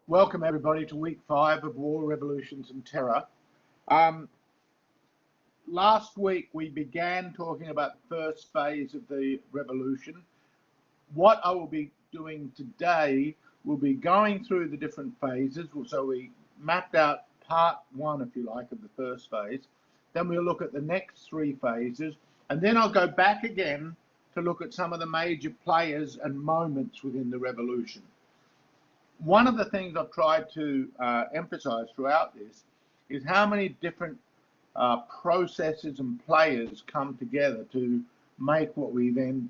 Welcome everybody to week 5 of War, Revolutions and Terror. Last week we began talking about the first phase of the revolution. What I will be doing today will be going through the different phases. So we mapped out part 1, if you like, of the first phase. Then we'll look at the next 3 phases, and then I'll go back again to look at some of the major players and moments within the revolution. One of the things I've tried to emphasize throughout this is how many different processes and players come together to make what we then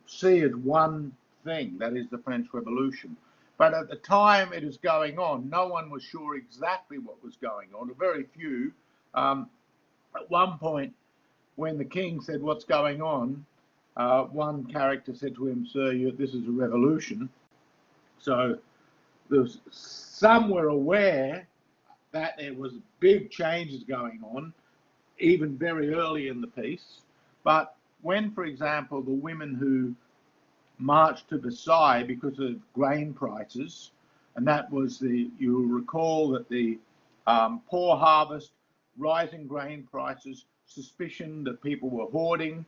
see as one thing, that is the French Revolution. But at the time it is going on, no one was sure exactly what was going on, or very few. At one point, when the king said, "What's going on?" One character said to him, "Sir, this is a revolution." So some were aware that there was big changes going on, even very early in the piece. But when, for example, the women who marched to Versailles because of grain prices, and that was you'll recall that the poor harvest, rising grain prices, suspicion that people were hoarding,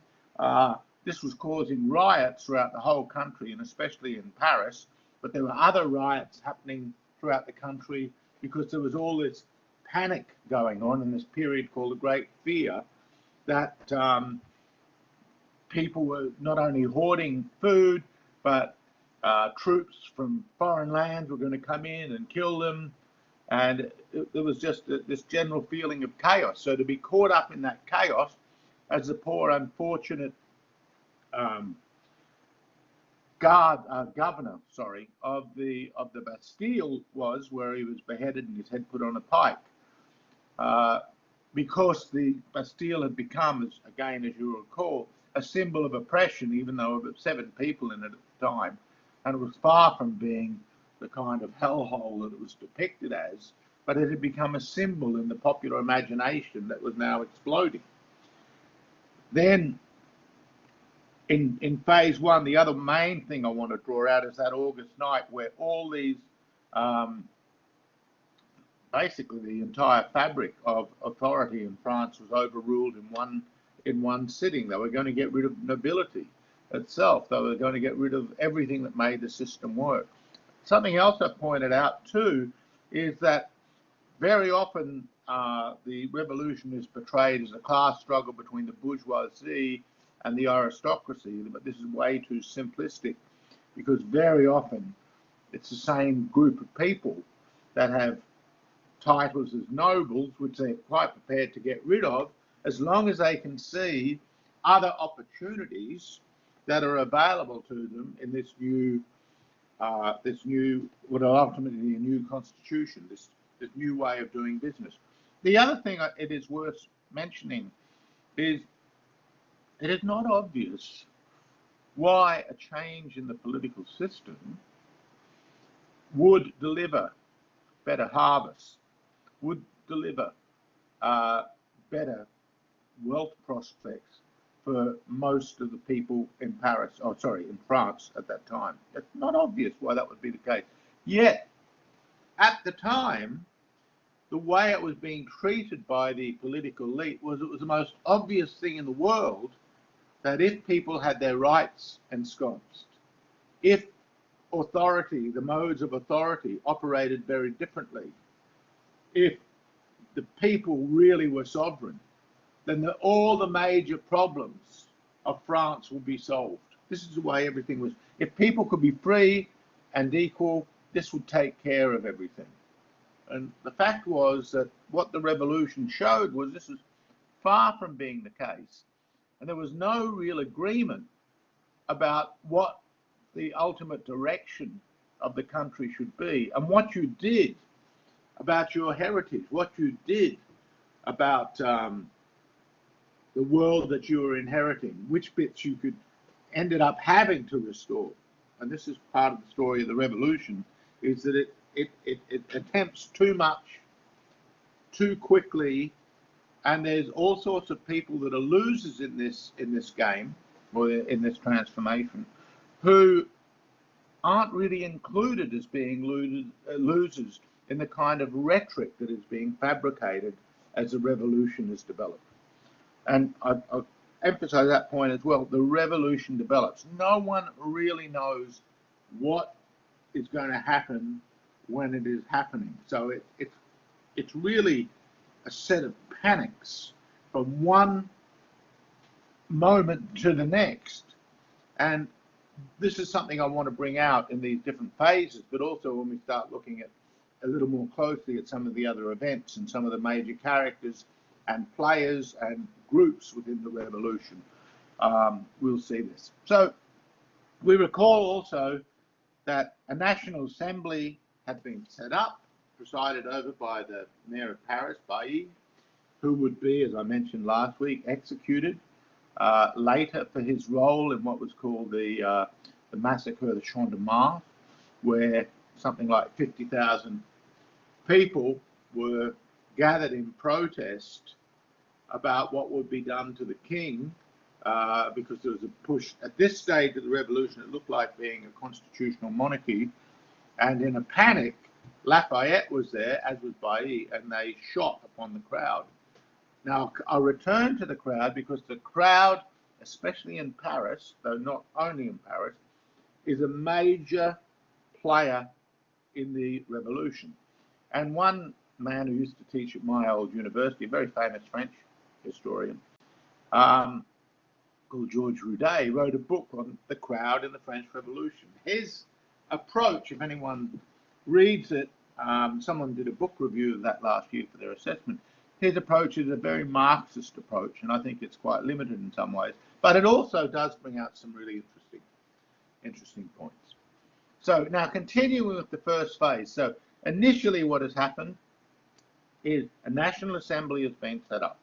this was causing riots throughout the whole country, and especially in Paris. But there were other riots happening throughout the country because there was all this panic going on in this period called the Great Fear, that people were not only hoarding food, but troops from foreign lands were going to come in and kill them. And there was just this general feeling of chaos. So to be caught up in that chaos as the poor, unfortunate governor of the Bastille was, where he was beheaded and his head put on a pike, because the Bastille had become, again, as you recall, a symbol of oppression, even though there were 7 people in it at the time, and it was far from being the kind of hellhole that it was depicted as, but it had become a symbol in the popular imagination that was now exploding. Then in phase 1, the other main thing I want to draw out is that August night where all these, basically the entire fabric of authority in France was overruled in one sitting. They were going to get rid of nobility itself. They were going to get rid of everything that made the system work. Something else I pointed out too is that very often the revolution is portrayed as a class struggle between the bourgeoisie and the aristocracy, but this is way too simplistic, because very often it's the same group of people that have titles as nobles, which they're quite prepared to get rid of, as long as they can see other opportunities that are available to them in this new, what will ultimately be a new constitution, this new way of doing business. The other thing it is worth mentioning is it is not obvious why a change in the political system would deliver better harvests, would deliver better wealth prospects for most of the people in in France at that time. It's not obvious why that would be the case. Yet, at the time, the way it was being treated by the political elite was it was the most obvious thing in the world that if people had their rights ensconced, if authority, the modes of authority operated very differently, if the people really were sovereign, then all the major problems of France would be solved. This is the way everything was. If people could be free and equal, this would take care of everything. And the fact was that what the revolution showed was this was far from being the case. And there was no real agreement about what the ultimate direction of the country should be, and what you did about your heritage, what you did about the world that you were inheriting, which bits you ended up having to restore. And this is part of the story of the revolution, is that it attempts too much, too quickly, and there's all sorts of people that are losers in this game, or in this transformation, who aren't really included as being losers in the kind of rhetoric that is being fabricated as the revolution is developed. And I'll emphasize that point as well. The revolution develops. No one really knows what is going to happen when it is happening. So it's really a set of panics from one moment to the next. And this is something I want to bring out in these different phases, but also when we start looking at a little more closely at some of the other events and some of the major characters and players and groups within the revolution, we'll see this. So we recall also that a National Assembly had been set up, presided over by the Mayor of Paris, Bailly, who would be, as I mentioned last week, executed later for his role in what was called the massacre of the Champ de Mars, where something like 50,000 people were gathered in protest about what would be done to the king, because there was a push at this stage of the revolution. It looked like being a constitutional monarchy, and in a panic, Lafayette was there, as was Bailly, and they shot upon the crowd. Now, I'll return to the crowd because the crowd, especially in Paris, though not only in Paris, is a major player in the revolution. And one man who used to teach at my old university, a very famous French historian, called Georges Roudet, wrote a book on the crowd in the French Revolution. His approach, if anyone reads it, someone did a book review of that last year for their assessment. His approach is a very Marxist approach, and I think it's quite limited in some ways, but it also does bring out some really interesting points. So now continuing with the first phase. So initially what has happened is a National Assembly has been set up.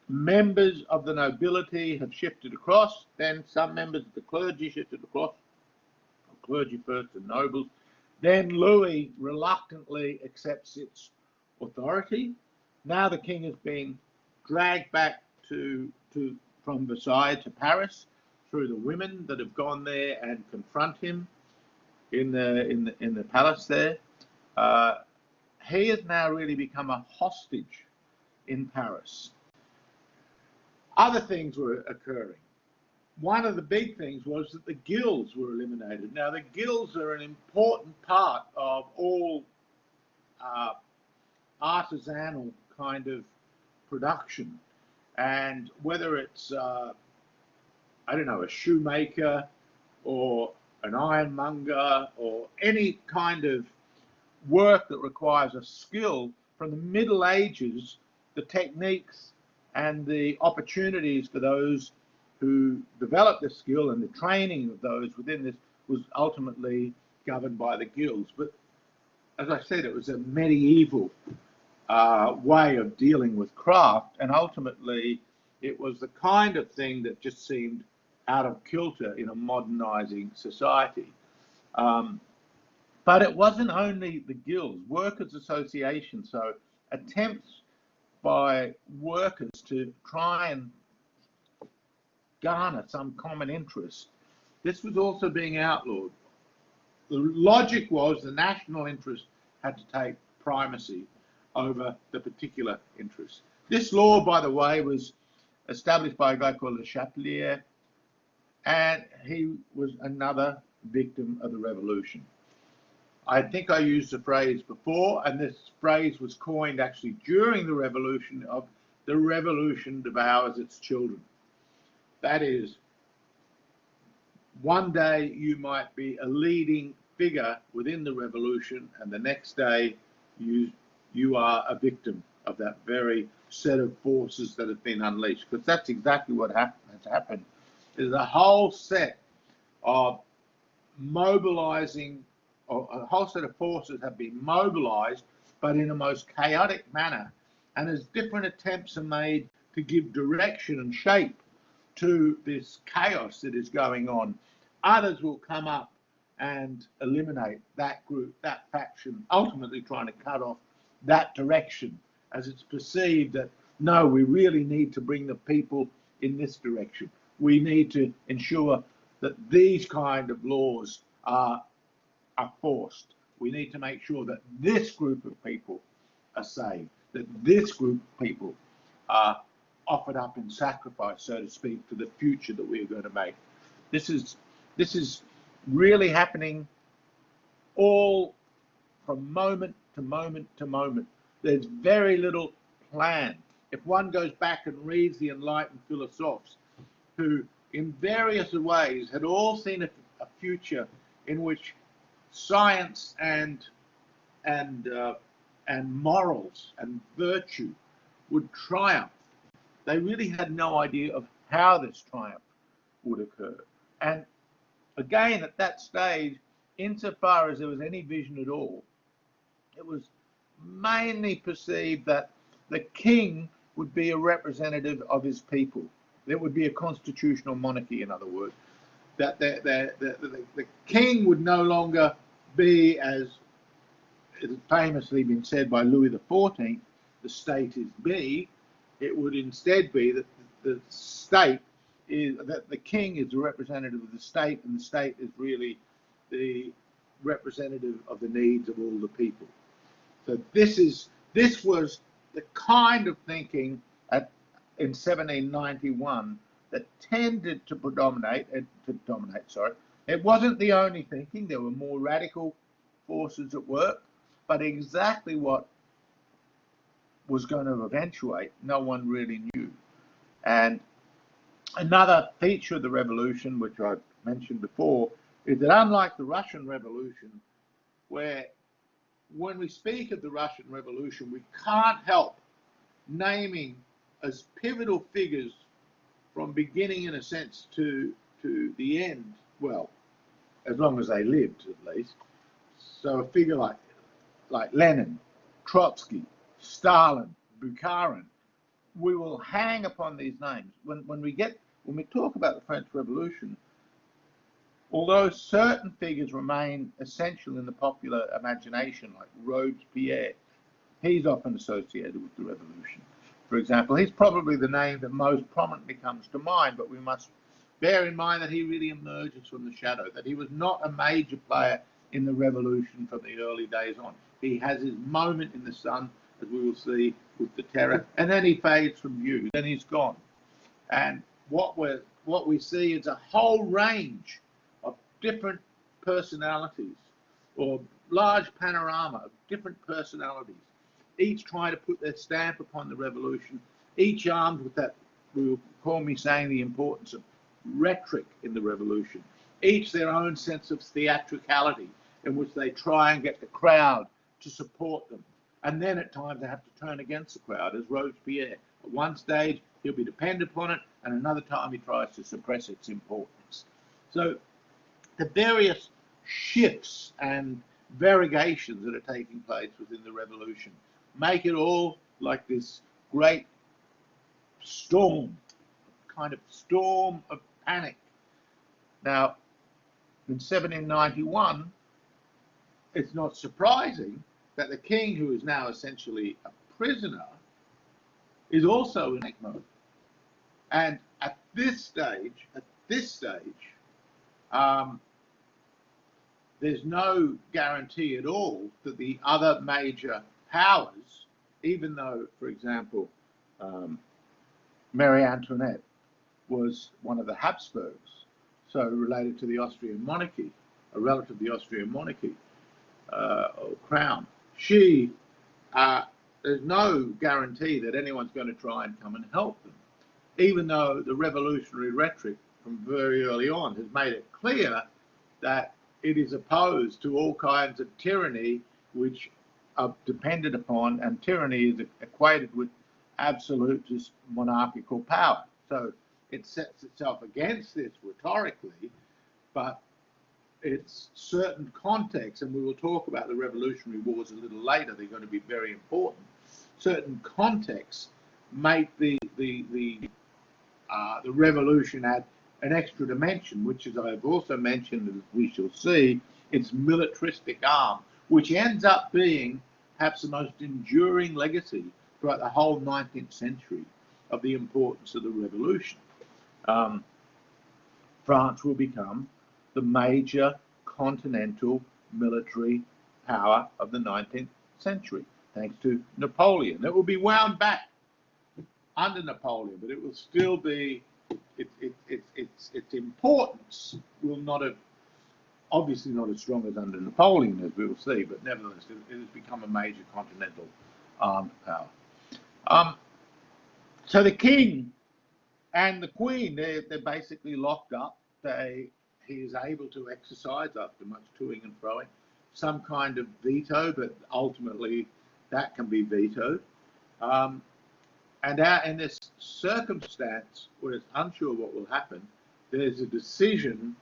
Members of the nobility have shifted across, then some members of the clergy shifted across, clergy first and nobles. Then Louis reluctantly accepts its authority. Now the king has been dragged back from Versailles to Paris through the women that have gone there and confront him in the palace there. He has now really become a hostage in Paris. Other things were occurring. One of the big things was that the guilds were eliminated. Now, the guilds are an important part of all artisanal kind of production. And whether it's, I don't know, a shoemaker or an ironmonger or any kind of work that requires a skill, from the Middle Ages, the techniques and the opportunities for those who developed the skill and the training of those within this was ultimately governed by the guilds. But as I said, it was a medieval way of dealing with craft, and ultimately it was the kind of thing that just seemed out of kilter in a modernizing society. But it wasn't only the guilds, workers' associations, so attempts by workers to try and garner some common interest. This was also being outlawed. The logic was the national interest had to take primacy over the particular interest. This law, by the way, was established by a guy called Le Chapelier, and he was another victim of the revolution. I think I used the phrase before, and this phrase was coined actually during the revolution, of the revolution devours its children. That is, one day you might be a leading figure within the revolution, and the next day you are a victim of that very set of forces that have been unleashed. Because that's exactly what has happened. There's a whole set of mobilizing, or a whole set of forces have been mobilized, but in a most chaotic manner. And as different attempts are made to give direction and shape to this chaos that is going on, others will come up and eliminate that group, that faction, ultimately trying to cut off that direction, as it's perceived that, no, we really need to bring the people in this direction. We need to ensure that these kind of laws are forced. We need to make sure that this group of people are saved, that this group of people are offered up in sacrifice, so to speak, to the future that we are going to make. This is really happening all from moment to moment to moment. There's very little plan. If one goes back and reads the enlightened philosophers, who in various ways had all seen a future in which science and morals and virtue would triumph, they really had no idea of how this triumph would occur. And again, at that stage, insofar as there was any vision at all, it was mainly perceived that the king would be a representative of his people. There would be a constitutional monarchy, in other words, that the king would no longer be, as it has famously been said by Louis XIV, the state is me. It would instead be that the state is, that the king is the representative of the state, and the state is really the representative of the needs of all the people. So this was the kind of thinking in 1791 that tended to predominate. It wasn't the only thinking. There were more radical forces at work, but exactly what was going to eventuate, no one really knew. And another feature of the revolution, which I mentioned before, is that unlike the Russian Revolution, where when we speak of the Russian Revolution, we can't help naming as pivotal figures from beginning, in a sense, to the end, well, as long as they lived, at least. So a figure like Lenin, Trotsky, Stalin, Bukharin, we will hang upon these names. When we talk about the French Revolution, although certain figures remain essential in the popular imagination, like Robespierre, he's often associated with the revolution. For example, he's probably the name that most prominently comes to mind, but we must bear in mind that he really emerges from the shadow, that he was not a major player in the revolution from the early days on. He has his moment in the sun, as we will see with the terror, and then he fades from view, then he's gone. And what we see is a whole range of different personalities, or large panorama of different personalities, each trying to put their stamp upon the revolution, each armed with that, will call me saying the importance of rhetoric in the revolution, each their own sense of theatricality in which they try and get the crowd to support them. And then at times they have to turn against the crowd, as Robespierre. At one stage, he'll be dependent upon it, and another time he tries to suppress its importance. So the various shifts and variegations that are taking place within the revolution make it all like this great storm, kind of storm of panic. Now, in 1791, it's not surprising that the king, who is now essentially a prisoner, is also in panic mode. And at this stage, there's no guarantee at all that the other major powers, even though, for example, Marie Antoinette was one of the Habsburgs, so related to the Austrian monarchy, a relative of the Austrian monarchy, or crown. There's no guarantee that anyone's going to try and come and help them, even though the revolutionary rhetoric from very early on has made it clear that it is opposed to all kinds of tyranny which are dependent upon, and tyranny is equated with absolutist monarchical power. So it sets itself against this rhetorically, but it's certain contexts, and we will talk about the revolutionary wars a little later, they're going to be very important. Certain contexts make the revolution add an extra dimension, which, as I have also mentioned, as we shall see, its militaristic arm, which ends up being perhaps the most enduring legacy throughout the whole 19th century of the importance of the revolution. France will become the major continental military power of the 19th century, thanks to Napoleon. It will be wound back under Napoleon, but it will still be, its importance will not have, obviously not as strong as under Napoleon, as we will see, but nevertheless, it has become a major continental armed power. So the king and the queen, they're basically locked up. He is able to exercise, after much toing and froing, some kind of veto, but ultimately that can be vetoed. And in this circumstance where it's unsure what will happen, there's a decision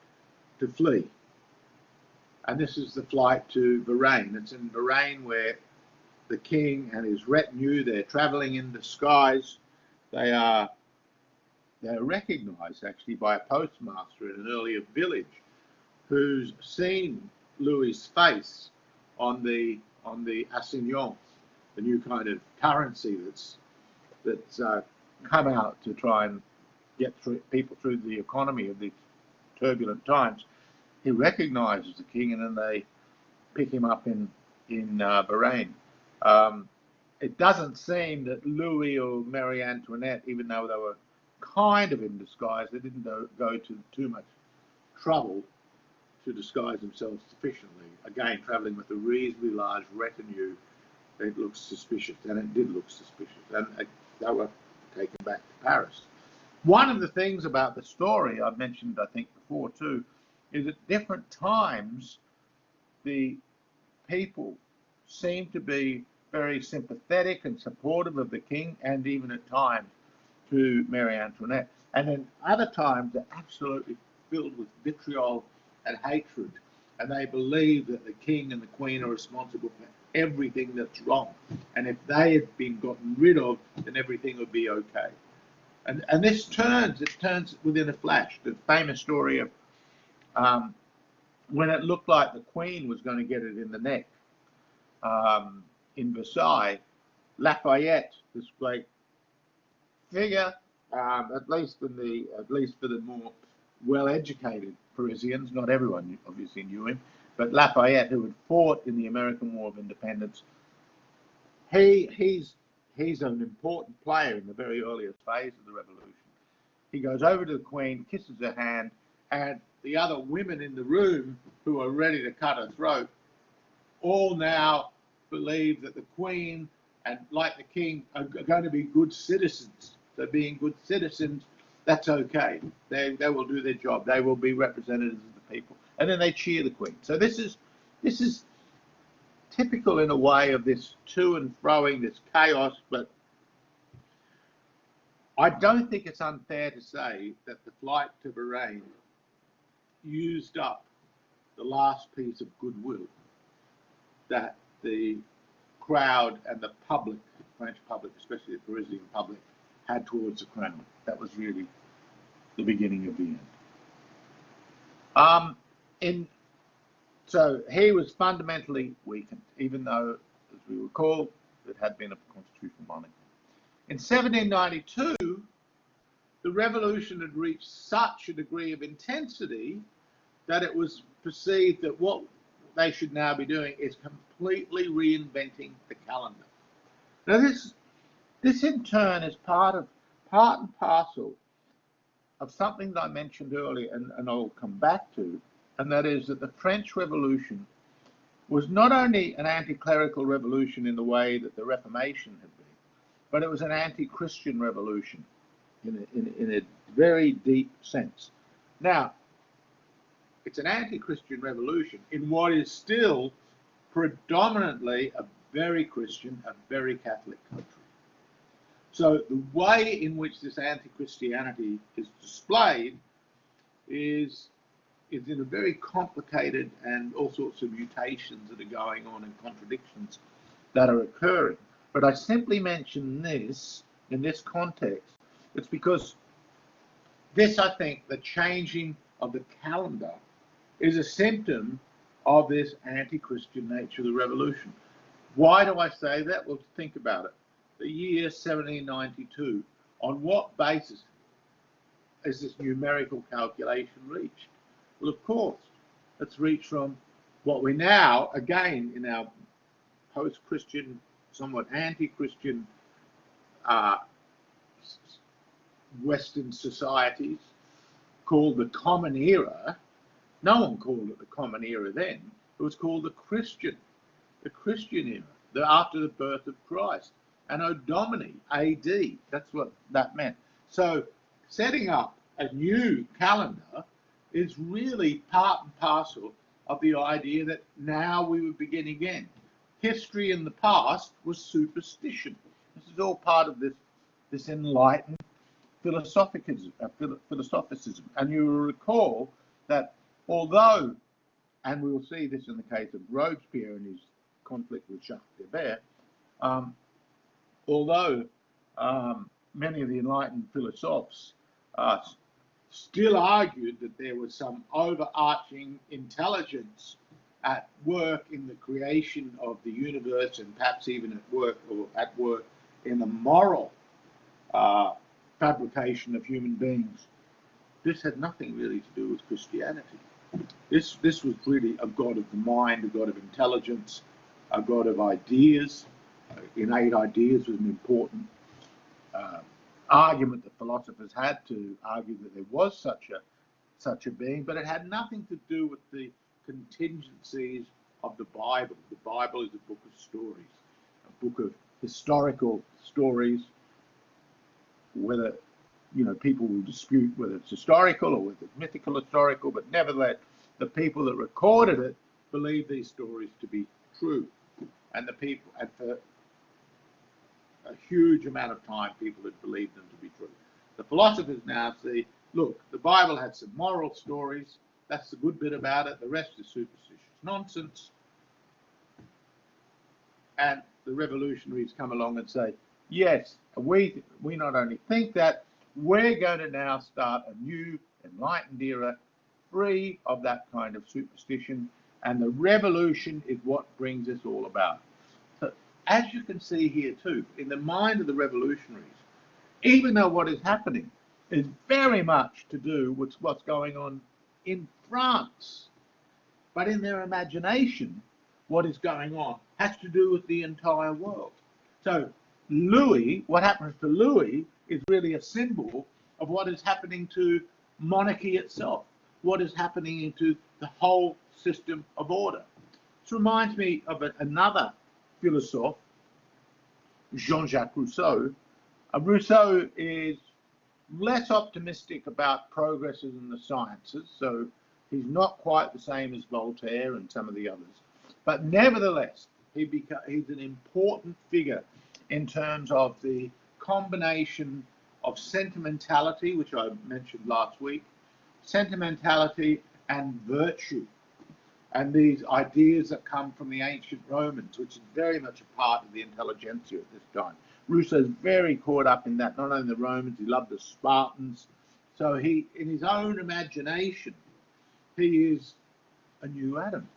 to flee. And this is the flight to Varennes. It's in Varennes where the king and his retinue, they're traveling in disguise. They're recognized actually by a postmaster in an earlier village who's seen Louis's face on the assignats, the new kind of currency that's come out to try and get people through the economy of these turbulent times. He recognizes the king, and then they pick him up in Varennes. It doesn't seem that Louis or Marie Antoinette, even though they were kind of in disguise, they didn't go to too much trouble to disguise themselves sufficiently. Again, traveling with a reasonably large retinue, it looks suspicious, and it did look suspicious, and they were taken back to Paris. One of the things about the story I've mentioned, I think, before too, is at different times the people seem to be very sympathetic and supportive of the king, and even at times to Marie Antoinette. And then other times they're absolutely filled with vitriol and hatred, and they believe that the king and the queen are responsible for everything that's wrong. And if they had been gotten rid of, then everything would be okay. And this turns within a flash. The famous story of when it looked like the queen was going to get it in the neck in Versailles, Lafayette, this great figure, at least for the more well-educated Parisians, not everyone obviously knew him, but Lafayette, who had fought in the American War of Independence, he's an important player in the very earliest phase of the revolution. He goes over to the queen, kisses her hand, and the other women in the room who are ready to cut her throat all now believe that the queen and, like the king, are going to be good citizens. So being good citizens, that's okay. They will do their job. They will be representatives of the people. And then they cheer the queen. So this is typical in a way of this to and froing, this chaos, but I don't think it's unfair to say that the flight to Varennes used up the last piece of goodwill that the crowd and the public, French public, especially the Parisian public, had towards the crown. That was really the beginning of the end. So he was fundamentally weakened, even though, as we recall, it had been a constitutional monarchy. In 1792, the revolution had reached such a degree of intensity that it was perceived that what they should now be doing is completely reinventing the calendar. Now this in turn is part and parcel of something that I mentioned earlier, and I'll come back to, and that is that the French Revolution was not only an anti-clerical revolution in the way that the Reformation had been, but it was an anti-Christian revolution in a very deep sense. Now, it's an anti-Christian revolution in what is still predominantly a very Christian, a very Catholic country. So the way in which this anti-Christianity is displayed is in a very complicated, and all sorts of mutations that are going on and contradictions that are occurring. But I simply mention this in this context. It's because this, I think, the changing of the calendar is a symptom of this anti-Christian nature of the revolution. Why do I say that? Well, think about it. The year 1792, on what basis is this numerical calculation reached? Well, of course, it's reached from what we now, again, in our post-Christian, somewhat anti-Christian Western societies, called the Common Era. No one called it the Common Era then. It was called the Christian era, after the birth of Christ. Anno Domini, AD, that's what that meant. So setting up a new calendar is really part and parcel of the idea that now we would begin again. History in the past was superstition. This is all part of this enlightened philosophicism. And you will recall that although, and we will see this in the case of Robespierre and his conflict with Charles Darwin, although many of the enlightened philosophers still argued that there was some overarching intelligence at work in the creation of the universe, and perhaps even at work in the moral fabrication of human beings, this had nothing really to do with Christianity. This was really a god of the mind, a god of intelligence, a god of ideas. Innate ideas was an important argument that philosophers had to argue that there was such a being, but it had nothing to do with the contingencies of the Bible. The Bible is a book of stories, a book of historical stories, whether people will dispute whether it's historical or whether it's mythical historical, but nevertheless, the people that recorded it believed these stories to be true. And for a huge amount of time, people had believed them to be true. The philosophers now see, look, the Bible had some moral stories. That's the good bit about it. The rest is superstitious nonsense. And the revolutionaries come along and say, yes, we not only think that, we're going to now start a new enlightened era free of that kind of superstition, and the revolution is what brings this all about. So, as you can see here too, in the mind of the revolutionaries, even though what is happening is very much to do with what's going on in France, but in their imagination, what is going on has to do with the entire world. So Louis, what happens to Louis is really a symbol of what is happening to monarchy itself, what is happening into the whole system of order. This reminds me of another philosopher, Jean-Jacques Rousseau. Rousseau is less optimistic about progresses in the sciences, so he's not quite the same as Voltaire and some of the others. But nevertheless, he's an important figure in terms of the combination of sentimentality, which I mentioned last week, sentimentality and virtue, and these ideas that come from the ancient Romans, which is very much a part of the intelligentsia at this time. Rousseau's very caught up in that, not only the Romans, he loved the Spartans. So he, in his own imagination, he is a new Adam.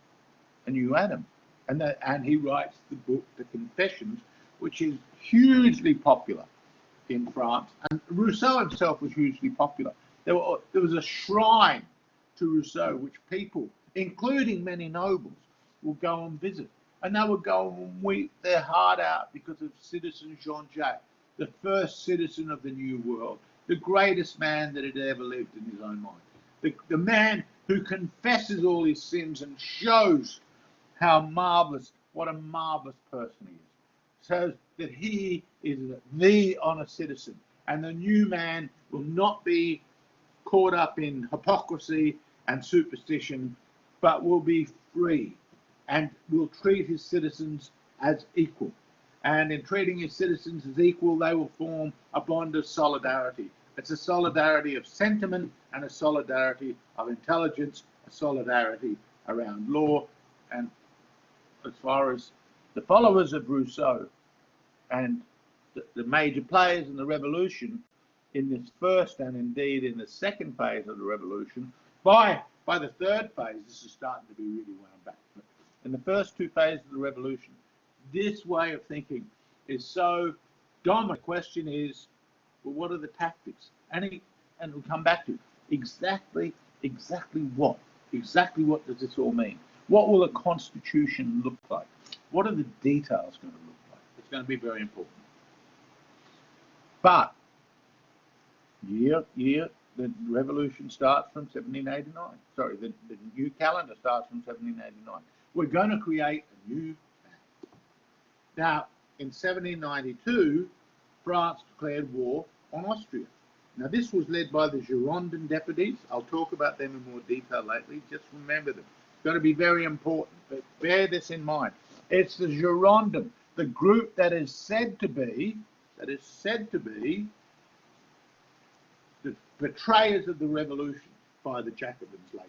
And he writes the book, The Confessions, which is hugely popular in France. And Rousseau himself was hugely popular. There was a shrine to Rousseau, which people, including many nobles, will go and visit. And they would go and weep their heart out because of Citizen Jean-Jacques, the first citizen of the New World, the greatest man that had ever lived in his own mind. The man who confesses all his sins and shows what a marvelous person he is. So that he is the honest citizen. And the new man will not be caught up in hypocrisy and superstition, but will be free and will treat his citizens as equal. And in treating his citizens as equal, they will form a bond of solidarity. It's a solidarity of sentiment and a solidarity of intelligence, a solidarity around law. And as far as the followers of Rousseau and the major players in the revolution, in this first and indeed in the second phase of the revolution, by the third phase, this is starting to be really wound back. But in the first two phases of the revolution, this way of thinking is so dominant. The question is, well, what are the tactics? And and we'll come back to exactly what does this all mean? What will a constitution look like? What are the details going to look like? It's going to be very important. But the revolution starts from 1789. Sorry, the new calendar starts from 1789. We're going to create a new. Now, in 1792, France declared war on Austria. Now, this was led by the Girondin deputies. I'll talk about them in more detail later. Just remember them. It's going to be very important, but bear this in mind. It's the Girondin, the group that is said to be the betrayers of the revolution by the Jacobins later.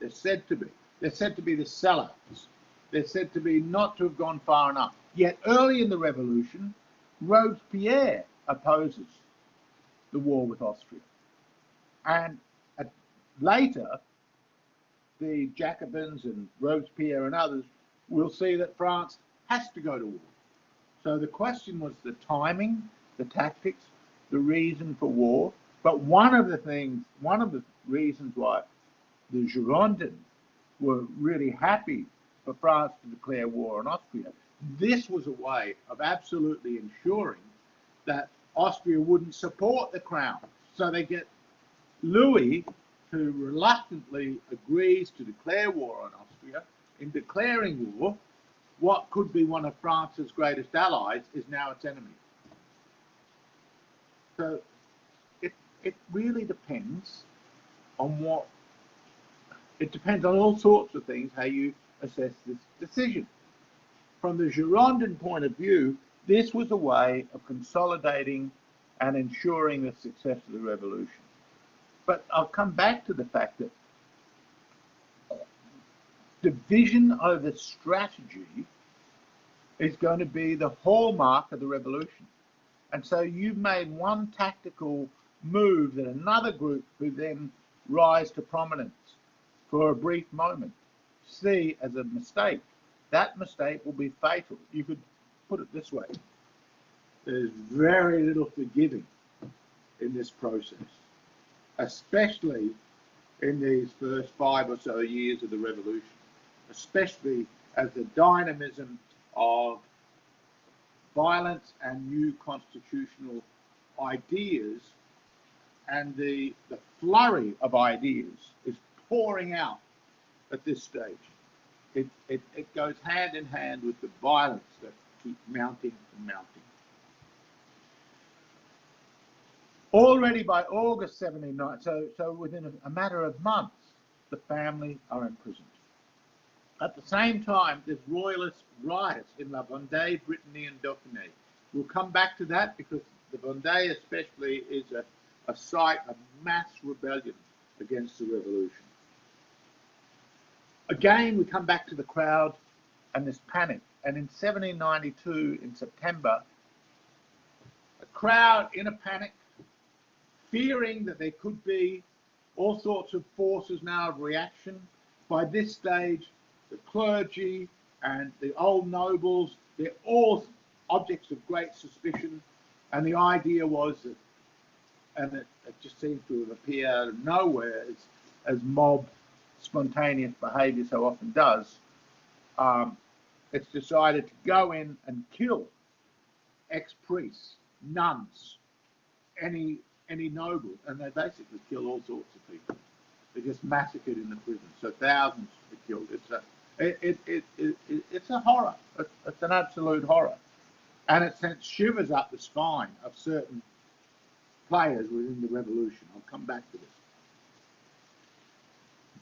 They're said to be. They're said to be the sellouts. They're said to be not to have gone far enough. Yet early in the revolution, Robespierre opposes the war with Austria. And later, the Jacobins and Robespierre and others will see that France has to go to war. So the question was the timing, the tactics, the reason for war. But one of the reasons why the Girondins were really happy for France to declare war on Austria, this was a way of absolutely ensuring that Austria wouldn't support the crown. So they get Louis, who reluctantly agrees to declare war on Austria. In declaring war, what could be one of France's greatest allies is now its enemy. So it really depends on all sorts of things, how you assess this decision. From the Girondin point of view, this was a way of consolidating and ensuring the success of the revolution. But I'll come back to the fact that division over strategy is going to be the hallmark of the revolution. And so you've made one tactical move that another group who then rise to prominence for a brief moment see as a mistake. That mistake will be fatal. You could put it this way. There's very little forgiving in this process, especially in these first 5 or so years of the revolution, especially as the dynamism of violence and new constitutional ideas and the flurry of ideas is pouring out at this stage. It goes hand in hand with the violence that keeps mounting and mounting. Already by August 1790, so within a matter of months, the family are imprisoned. At the same time, there's royalist riots in La Vendée, Brittany, and Dauphiné. We'll come back to that because the Vendée especially is a site of mass rebellion against the revolution. Again, we come back to the crowd and this panic. And in 1792, in September, a crowd in a panic, fearing that there could be all sorts of forces now of reaction. By this stage, the clergy and the old nobles, they're all objects of great suspicion. And the idea was that, and it just seems to have appeared out of nowhere as mob spontaneous behaviour so often does, it's decided to go in and kill ex-priests, nuns, any nobles, and they basically kill all sorts of people. They're just massacred in the prison, so thousands are killed. It's a horror. It's an absolute horror, and it sent shivers up the spine of certain players within the revolution. I'll come back to this.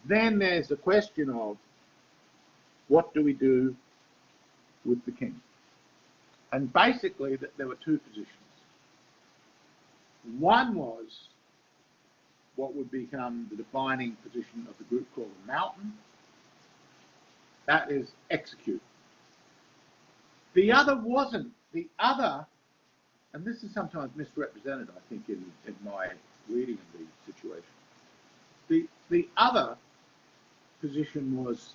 Then there's the question of what do we do with the king? And basically, there were two positions. One was what would become the defining position of the group called the Mountain. That is execute. The other wasn't. The other, and this is sometimes misrepresented, I think, in my reading of the situation. The other position was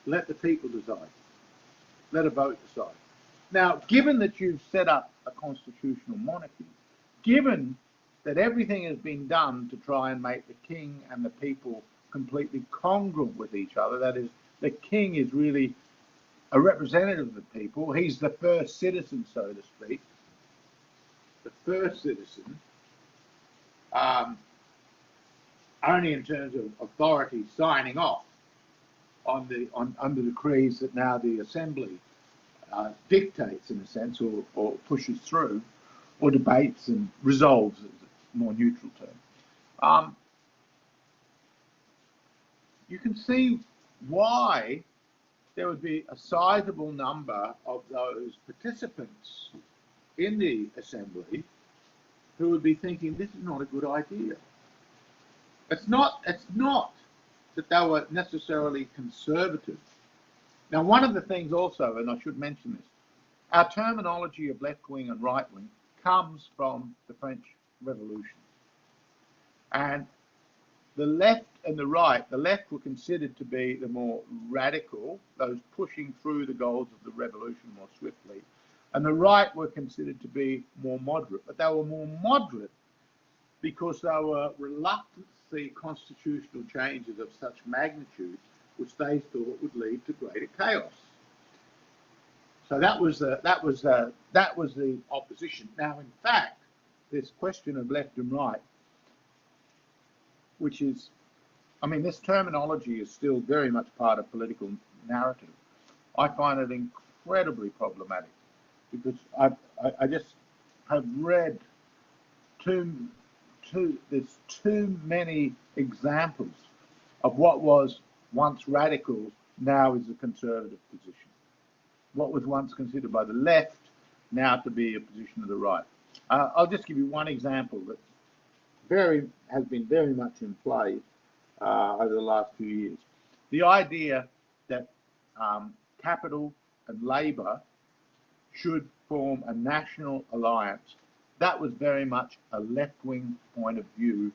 let the people decide. Let a vote decide. Now, given that you've set up a constitutional monarchy, given that everything has been done to try and make the king and the people completely congruent with each other. That is, the king is really a representative of the people. He's the first citizen, so to speak. The first citizen, only in terms of authority signing off on the decrees that now the assembly dictates, in a sense, or pushes through, or debates and resolves, is a more neutral term. You can see why there would be a sizable number of those participants in the assembly who would be thinking, this is not a good idea. It's not that they were necessarily conservative. Now, one of the things also, and I should mention this, our terminology of left-wing and right-wing comes from the French Revolution. And the left and the right, the left were considered to be the more radical, those pushing through the goals of the revolution more swiftly, and the right were considered to be more moderate. But they were more moderate because they were reluctant to see constitutional changes of such magnitude, which they thought would lead to greater chaos. So that was the opposition. Now, in fact, this question of left and right, which is, I mean, this terminology is still very much part of political narrative. I find it incredibly problematic because I just have read there's too many examples of what was once radical now is a conservative position. What was once considered by the left now to be a position of the right. I'll just give you one example that has been very much in play over the last few years. The idea that capital and labour should form a national alliance, that was very much a left-wing point of view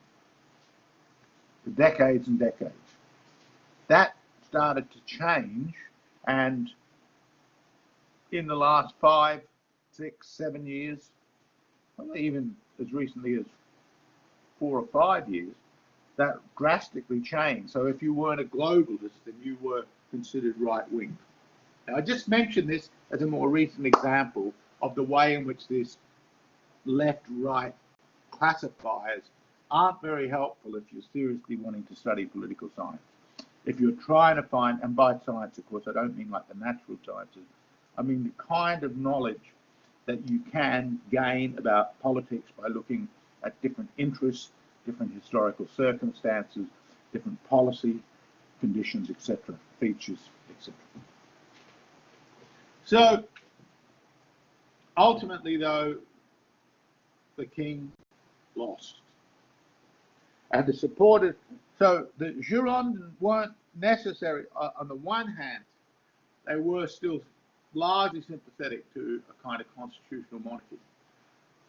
for decades and decades. That started to change, and in the last 5, 6, 7 years, probably even as recently as 4 or 5 years, that drastically changed. So if you weren't a globalist, then you were considered right-wing. Now, I just mentioned this as a more recent example of the way in which this left-right classifiers aren't very helpful if you're seriously wanting to study political science. If you're trying to find, and by science, of course, I don't mean like the natural sciences, I mean the kind of knowledge that you can gain about politics by looking at different interests, different historical circumstances, different policy conditions, etc., features, etc. So, ultimately, though, the king lost. And the supporters, so the Girondins weren't necessary. On the one hand, they were still largely sympathetic to a kind of constitutional monarchy.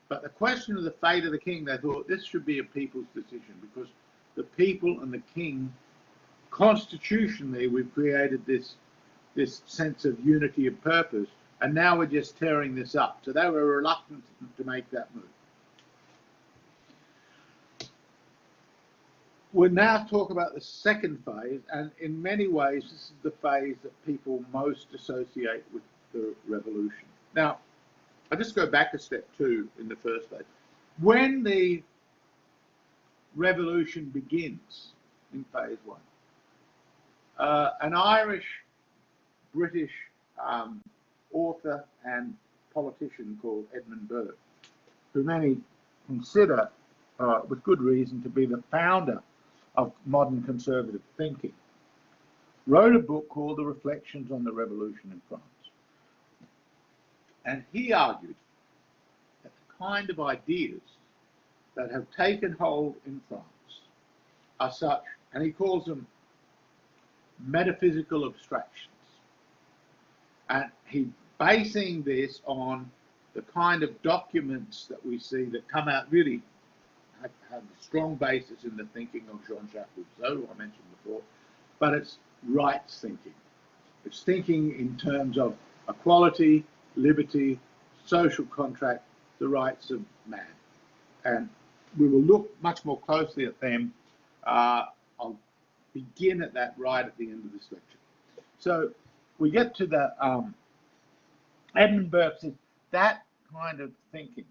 But the question of the fate of the king, they thought this should be a people's decision, because the people and the king, constitutionally, we've created this sense of unity of purpose, and now we're just tearing this up. So they were reluctant to make that move. We'll now talk about the second phase, and in many ways, this is the phase that people most associate with the revolution. Now, I'll just go back a step too in the first phase. When the revolution begins in phase one, an Irish-British author and politician called Edmund Burke, who many consider, with good reason, to be the founder of modern conservative thinking, wrote a book called The Reflections on the Revolution in France. And he argued that the kind of ideas that have taken hold in France are such, and he calls them metaphysical abstractions. And he's basing this on the kind of documents that we see that come out really have a strong basis in the thinking of Jean-Jacques Rousseau, who I mentioned before, but it's rights thinking. It's thinking in terms of equality, liberty, social contract, the rights of man. And we will look much more closely at them. I'll begin at that right at the end of this lecture. So we get to the Edmund Burke says that kind of thinking,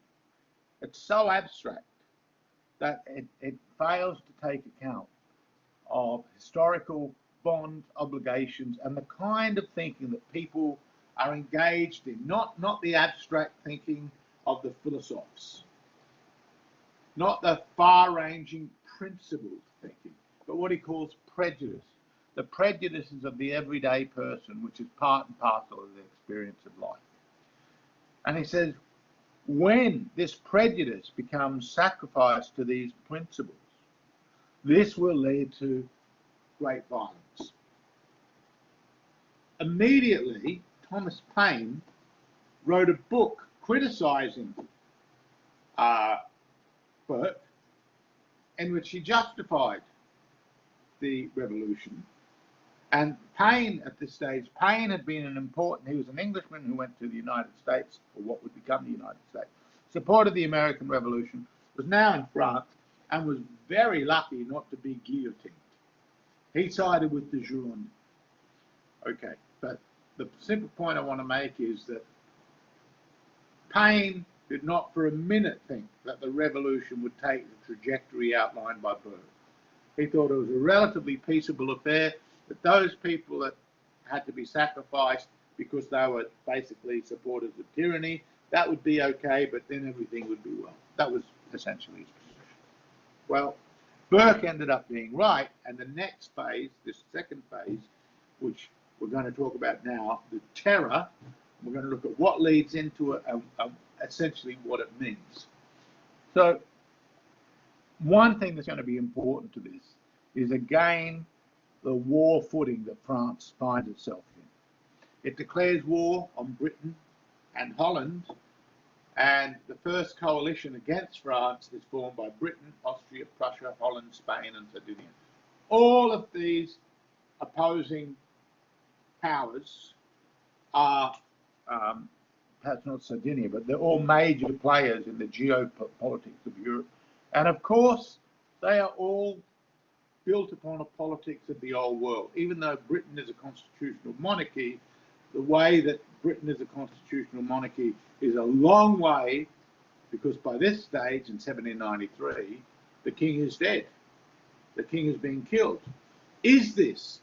it's so abstract that it fails to take account of historical bond obligations and the kind of thinking that people are engaged in, not the abstract thinking of the philosophers, not the far-ranging principled thinking, but what he calls prejudice, the prejudices of the everyday person, which is part and parcel of the experience of life. And he says, when this prejudice becomes sacrificed to these principles, this will lead to great violence. Immediately, Thomas Paine wrote a book criticizing Burke, in which he justified the revolution. And Paine, at this stage, Paine had been he was an Englishman who went to the United States, or what would become the United States, supported the American Revolution, was now in France, and was very lucky not to be guillotined. He sided with the Gironde. Okay, but the simple point I want to make is that Paine did not for a minute think that the revolution would take the trajectory outlined by Burke. He thought it was a relatively peaceable affair, that those people that had to be sacrificed because they were basically supporters of tyranny, that would be okay, but then everything would be well. That was essentially his position. Well, Burke ended up being right, and the next phase, this second phase, which we're going to talk about now, the terror, we're going to look at what leads into essentially what it means. So one thing that's going to be important to this is, again, the war footing that France finds itself in. It declares war on Britain and Holland, and the first coalition against France is formed by Britain, Austria, Prussia, Holland, Spain, and Sardinia. All of these opposing powers are, perhaps not Sardinia, but they're all major players in the geopolitics of Europe. And of course, they are all built upon a politics of the old world. Even though Britain is a constitutional monarchy, the way that Britain is a constitutional monarchy is a long way, because by this stage, in 1793, the king is dead. The king has been killed. Is this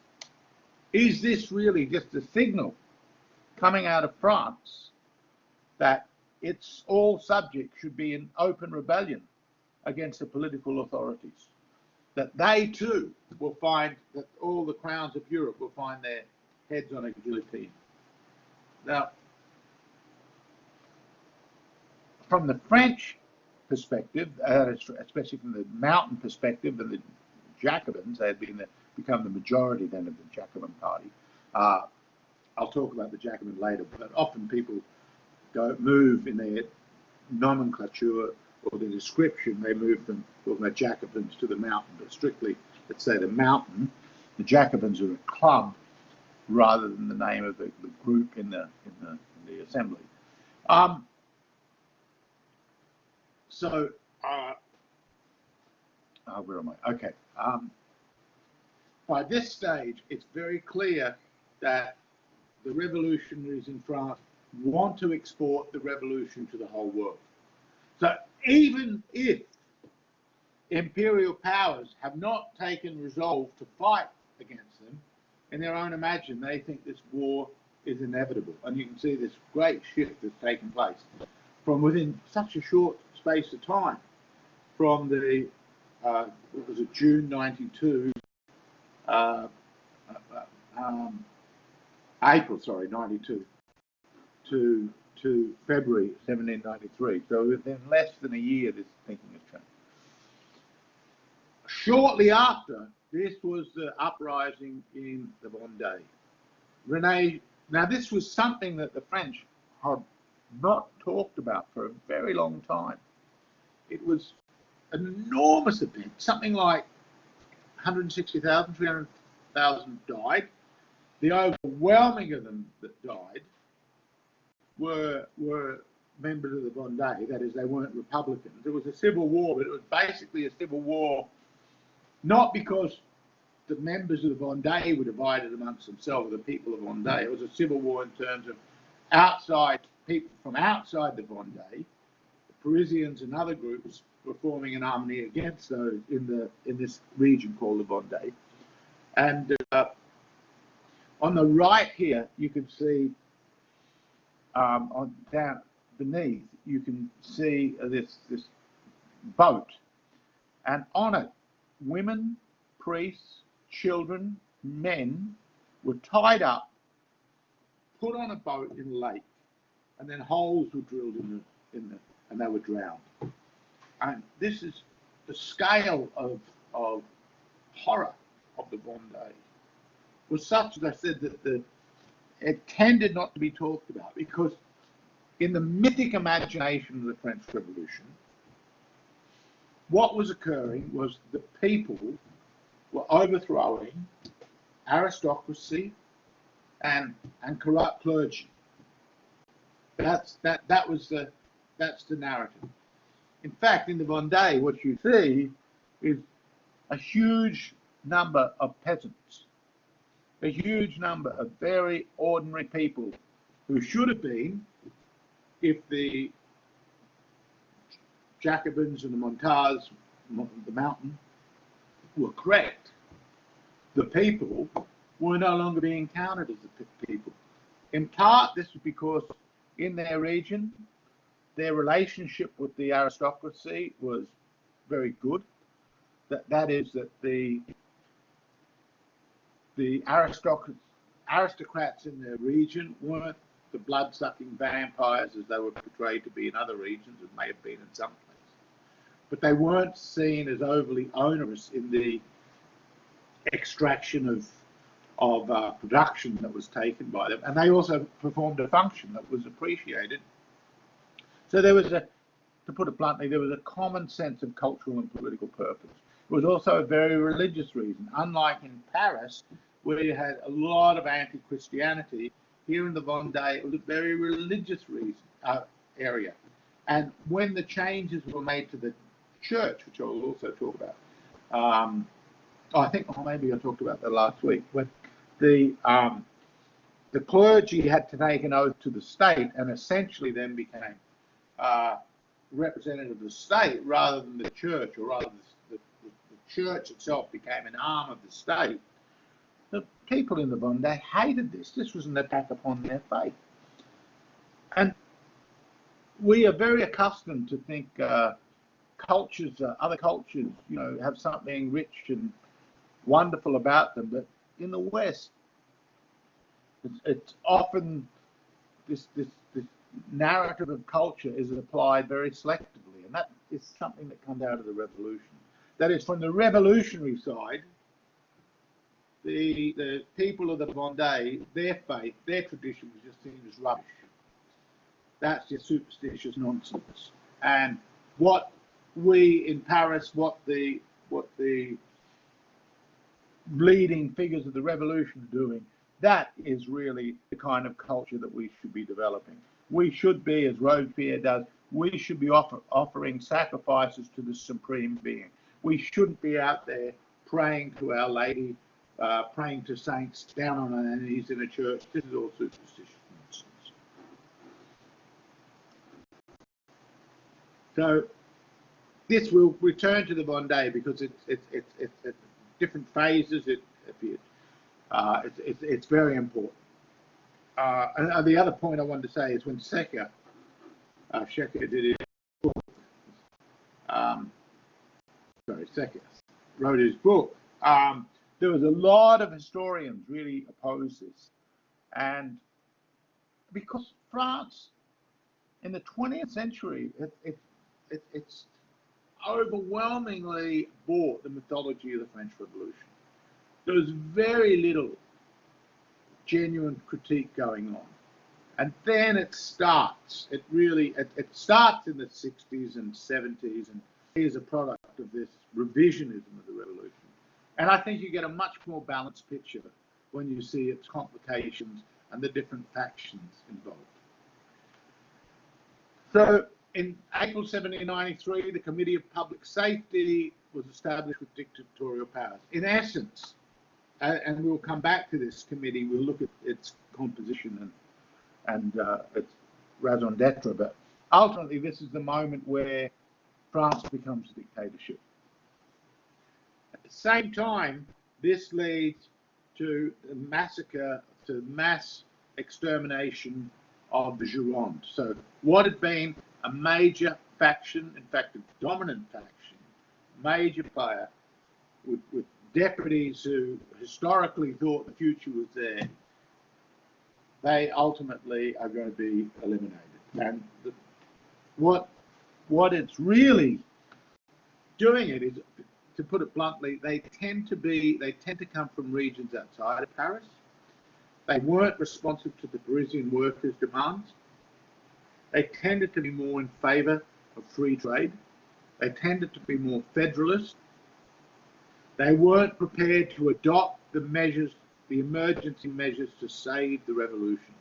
really just a signal coming out of France that its all subjects should be in open rebellion against the political authorities? That they too will find, that all the crowns of Europe will find their heads on a guillotine. Now, from the French perspective, especially from the Mountain perspective, and the Jacobins, they had become the majority then of the Jacobin party. I'll talk about the Jacobin later, but often people move in their nomenclature or the description, they move from talking about Jacobins to the Mountain, but strictly, let's say the Mountain, the Jacobins are a club rather than the name of the group in the assembly. Where am I? Okay. By this stage, it's very clear that the revolutionaries in France want to export the revolution to the whole world. So even if imperial powers have not taken resolve to fight against them, in their own imagine, they think this war is inevitable. And you can see this great shift that's taken place from within such a short space of time, from the, what was it, June 92, April, sorry, 92, to February 1793. So within less than a year, this thinking has changed. Shortly after, this was the uprising in the Vendée. Now this was something that the French had not talked about for a very long time. It was an enormous event, something like 160,000, 300,000 died. The overwhelming of them that died were members of the Vendée, that is, they weren't Republicans. There was a civil war, but it was basically a civil war not because the members of the Vendée were divided amongst themselves, the people of Vendée. It was a civil war in terms of outside people from outside the Vendée, the Parisians and other groups were forming an army against those in this region called the Vendée. And on the right here, you can see on down beneath, you can see this boat, and on it, women, priests, children, men were tied up, put on a boat in a lake, and then holes were drilled and they were drowned. And this is the scale of horror of the Vendée was such, as I said, that it tended not to be talked about, because in the mythic imagination of the French Revolution, what was occurring was the people were overthrowing aristocracy and corrupt clergy. That's the narrative. In fact, in the Vendée, what you see is a huge number of peasants, a huge number of very ordinary people who should have been, if the Jacobins and the Montages, the mountain, were correct, the people were no longer being counted as the people. In part, this was because in their region, their relationship with the aristocracy was very good. That is, that the aristocrats in their region weren't the blood-sucking vampires as they were portrayed to be in other regions, and may have been in some places. But they weren't seen as overly onerous in the extraction of production that was taken by them, and they also performed a function that was appreciated. So there was to put it bluntly, there was a common sense of cultural and political purpose. It was also a very religious reason. Unlike in Paris, where you had a lot of anti-Christianity, here in the Vendée, it was a very religious area. And when the changes were made to the church, which I will also talk about, I think maybe I talked about that last week, when the clergy had to take an oath to the state and essentially then became representative of the state rather than the church, or rather the church itself became an arm of the state. The people in the Vendée hated this. This was an attack upon their faith. And we are very accustomed to think cultures, other cultures, have something rich and wonderful about them. But in the West, it's often this narrative of culture is applied very selectively. And that is something that comes out of the revolution. That is, from the revolutionary side, the people of the Vendée, their faith, their tradition was just seen as rubbish. That's just superstitious nonsense. And what we in Paris, what the leading figures of the revolution are doing, that is really the kind of culture that we should be developing. We should be, as Robespierre does, we should be offering sacrifices to the supreme being. We shouldn't be out there praying to Our Lady, praying to saints down on our knees in a church. This is all superstitious nonsense. So this will return to the Vendée because it's different phases. It's very important. And the other point I wanted to say is when Secker did his book, Secker wrote his book, there was a lot of historians really opposed this. And because France, in the 20th century, it's overwhelmingly bought the mythology of the French Revolution. There was very little genuine critique going on. And then it starts. It starts in the 60s and 70s and is a product of this revisionism of the revolution. And I think you get a much more balanced picture when you see its complications and the different factions involved. So in April 1793, the Committee of Public Safety was established with dictatorial powers. In essence, and we'll come back to this committee, we'll look at its composition and its raison d'etre, but ultimately this is the moment where France becomes a dictatorship. At the same time, this leads to a massacre, to mass extermination of the Gironde. So what had been a major faction, in fact a dominant faction, major player, with deputies who historically thought the future was there, they ultimately are going to be eliminated. And what it's really doing it is, to put it bluntly, they tend to come from regions outside of Paris. They weren't responsive to the Parisian workers' demands. They tended to be more in favour of free trade. They tended to be more federalist. They weren't prepared to adopt the measures, the emergency measures to save the revolution.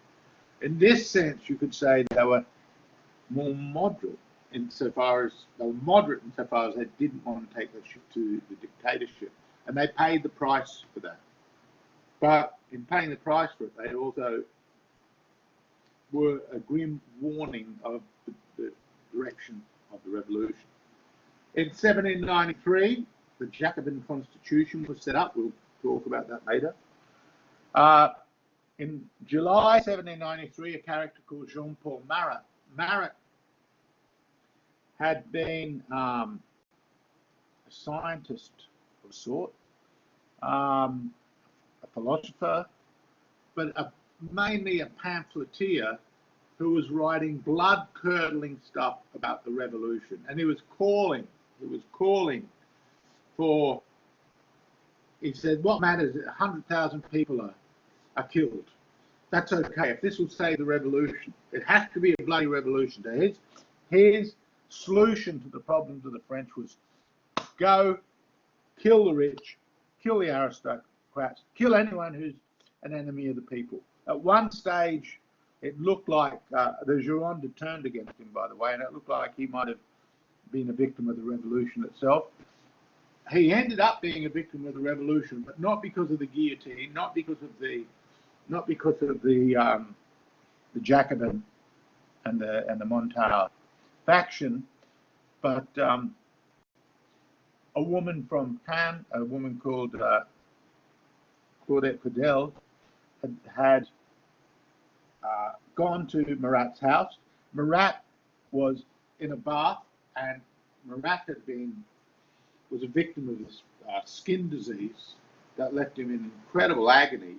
In this sense, you could say they were more moderate insofar as they didn't want to take the ship to the dictatorship, and they paid the price for that. But in paying the price for it, they also were a grim warning of the direction of the revolution. In 1793, the Jacobin Constitution was set up. We'll talk about that later. In July 1793, a character called Jean-Paul Marat had been a scientist of a sort, a philosopher, but mainly a pamphleteer who was writing blood-curdling stuff about the revolution. And he was calling for, he said, what matters is 100,000 people are killed. That's okay. If this will save the revolution, it has to be a bloody revolution. So his solution to the problems of the French was go, kill the rich, kill the aristocrats, kill anyone who's an enemy of the people. At one stage, it looked like the Gironde had turned against him, by the way, and it looked like he might have been a victim of the revolution itself. He ended up being a victim of the revolution, but not because of the guillotine, not because of the Jacobin and the Montagne faction, but a woman from Caen, a woman called Claudette Cordel, had gone to Marat's house. Marat was in a bath, and Marat was a victim of this skin disease that left him in incredible agony,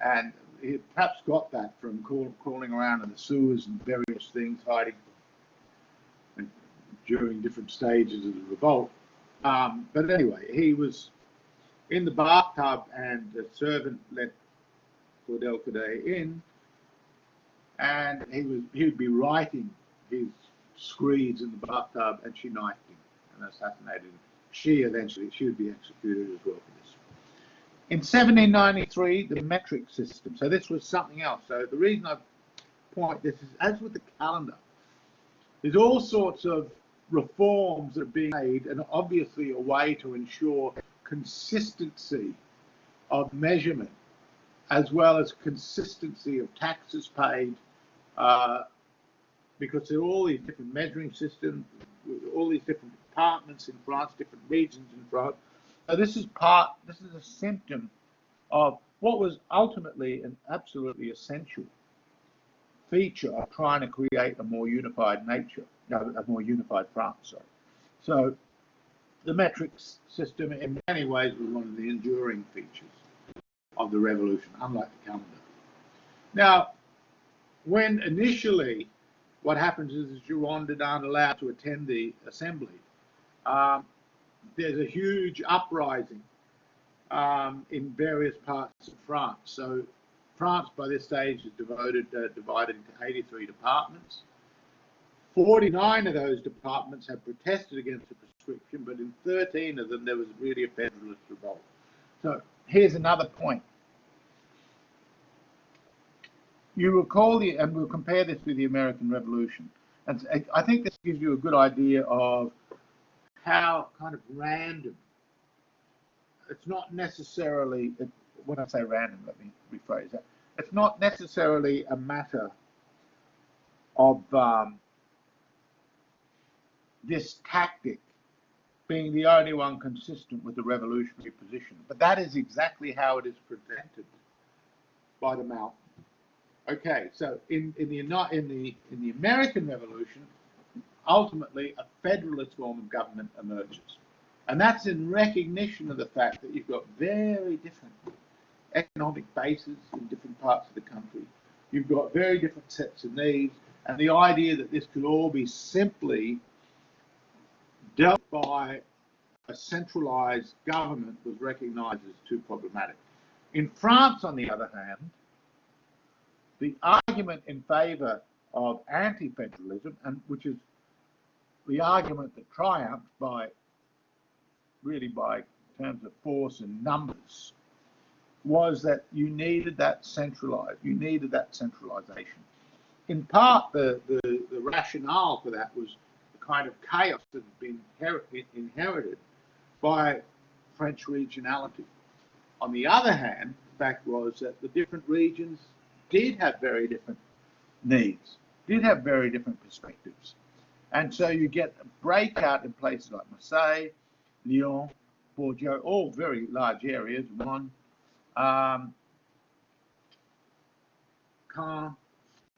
and he perhaps got that from crawling around in the sewers and various things, hiding during different stages of the revolt. But anyway, he was in the bathtub, and the servant let Claudel Cadet in, and he would be writing his screeds in the bathtub, and she knifed him and assassinated him. She would be executed as well for this. In 1793, the metric system. So this was something else. So the reason I point this is, as with the calendar, there's all sorts of reforms that are being made, and obviously a way to ensure consistency of measurement, as well as consistency of taxes paid, because there are all these different measuring systems, all these different departments in France, different regions in France. So this is a symptom of what was ultimately an absolutely essential feature of trying to create a more unified a more unified France, sorry. So the metric system in many ways was one of the enduring features of the revolution, unlike the calendar. Now, when initially what happens is the Gironde aren't allowed to attend the assembly, there's a huge uprising in various parts of France. So France by this stage is divided into 83 departments. 49 of those departments have protested against the prescription, but in 13 of them there was really a federalist revolt. So here's another point. You recall and we'll compare this with the American Revolution. And I think this gives you a good idea of how kind of random. It's not necessarily, when I say random, let me rephrase that. It's not necessarily a matter of this tactic being the only one consistent with the revolutionary position, but that is exactly how it is presented by the Mountain. Okay, so in the American Revolution, ultimately a federalist form of government emerges, and that's in recognition of the fact that you've got very different economic bases in different parts of the country. You've got very different sets of needs, and the idea that this could all be simply dealt by a centralized government was recognized as too problematic. In France, on the other hand, the argument in favor of anti-federalism, and which is the argument that triumphed by terms of force and numbers, was that you needed that centralization. In part, the rationale for that was the kind of chaos that had been inherited by French regionality. On the other hand, the fact was that the different regions did have very different needs, did have very different perspectives. And so you get a breakout in places like Marseille, Lyon, Bordeaux, all very large areas, Caen,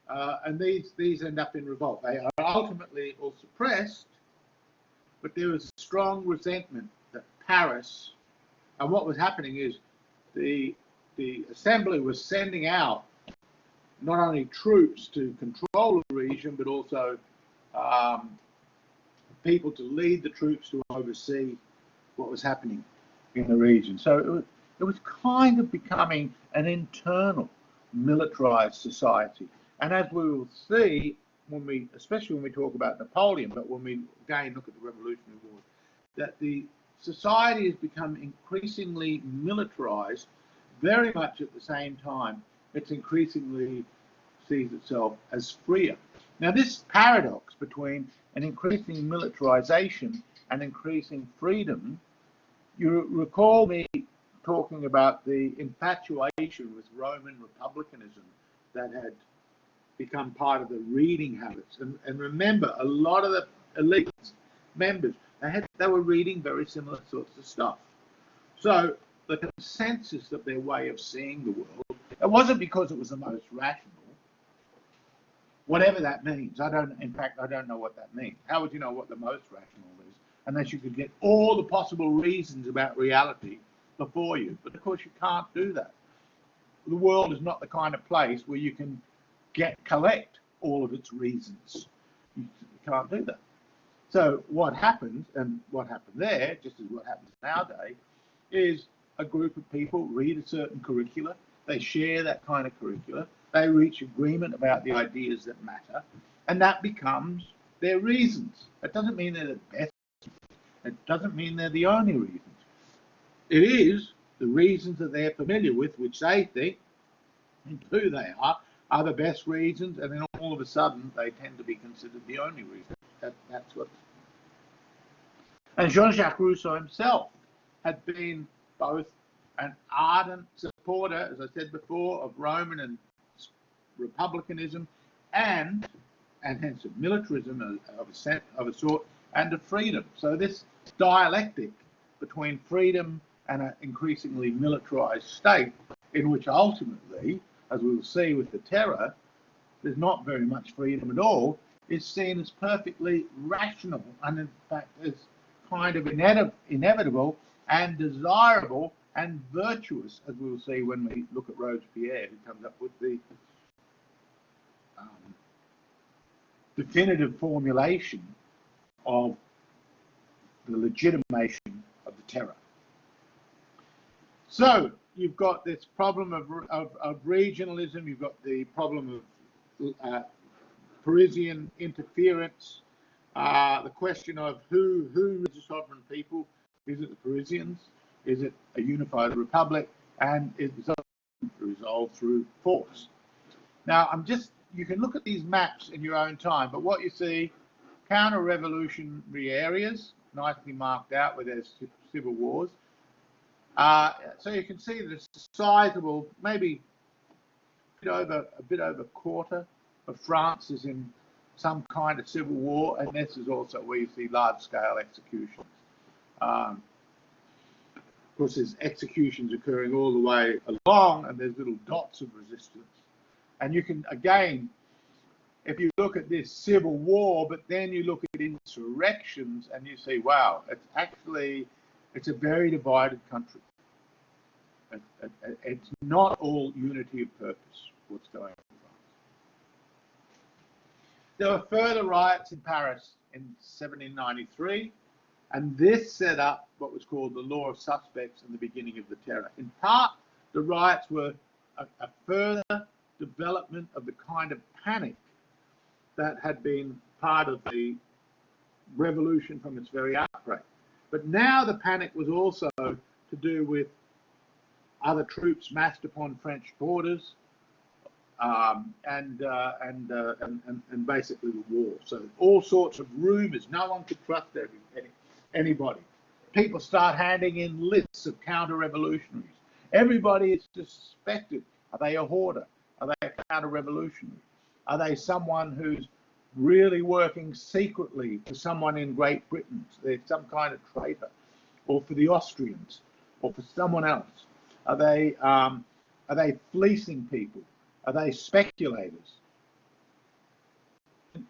and these end up in revolt. They are ultimately all suppressed, but there was a strong resentment that Paris, and what was happening is the assembly was sending out not only troops to control the region, but also people to lead the troops to oversee what was happening in the region. So it was kind of becoming an internal militarized society. And as we will see, especially when we talk about Napoleon, but when we again look at the Revolutionary War, that the society has become increasingly militarized, very much at the same time it's increasingly sees itself as freer. Now, this paradox between an increasing militarization and increasing freedom, you recall me talking about the infatuation with Roman republicanism that had become part of the reading habits. And remember, a lot of the elite members, they were reading very similar sorts of stuff. So the consensus of their way of seeing the world, it wasn't because it was the most rational, whatever that means. In fact, I don't know what that means. How would you know what the most rational is unless you could get all the possible reasons about reality before you? But of course you can't do that. The world is not the kind of place where you can collect all of its reasons. You can't do that. So what happens, and what happened there, just as what happens nowadays, is a group of people read a certain curricula, they share that kind of curricula, they reach agreement about the ideas that matter, and that becomes their reasons. It doesn't mean they're the best, it doesn't mean they're the only reasons. It is the reasons that they're familiar with, which they think, and who they are the best reasons, and then all of a sudden they tend to be considered the only reason. That's what. And Jean-Jacques Rousseau himself had been both an ardent supporter, as I said before, of Roman and republicanism, and hence of militarism of a sort, and of freedom. So this dialectic between freedom and an increasingly militarized state, in which ultimately, as we will see with the terror, there's not very much freedom at all, is seen as perfectly rational, and in fact as kind of inevitable and desirable and virtuous, as we will see when we look at Robespierre, who comes up with the definitive formulation of the legitimation of the terror. So you've got this problem of regionalism, you've got the problem of Parisian interference, the question of who is the sovereign people. Is it the Parisians? Is it a unified republic? And is it resolved through force? Now, I'm just you can look at these maps in your own time, but what you see, counter-revolutionary areas, nicely marked out where there's civil wars. So you can see that it's sizable, maybe a bit over a quarter of France is in some kind of civil war, and this is also where you see large-scale executions. Of course, there's executions occurring all the way along, and there's little dots of resistance. And you can, again, if you look at this civil war, but then you look at insurrections, and you see, wow, it's a very divided country. It's not all unity of purpose, what's going on. There were further riots in Paris in 1793, and this set up what was called the law of suspects and the beginning of the terror. In part, the riots were a further development of the kind of panic that had been part of the revolution from its very outbreak. But now the panic was also to do with other troops massed upon French borders, and basically the war. So all sorts of rumours. No one could trust anybody. People start handing in lists of counter-revolutionaries. Everybody is suspected. Are they a hoarder? Are they a counter-revolutionary? Are they someone who's really working secretly for someone in Great Britain? So they're some kind of traitor, or for the Austrians, or for someone else? Are they fleecing people? Are they speculators?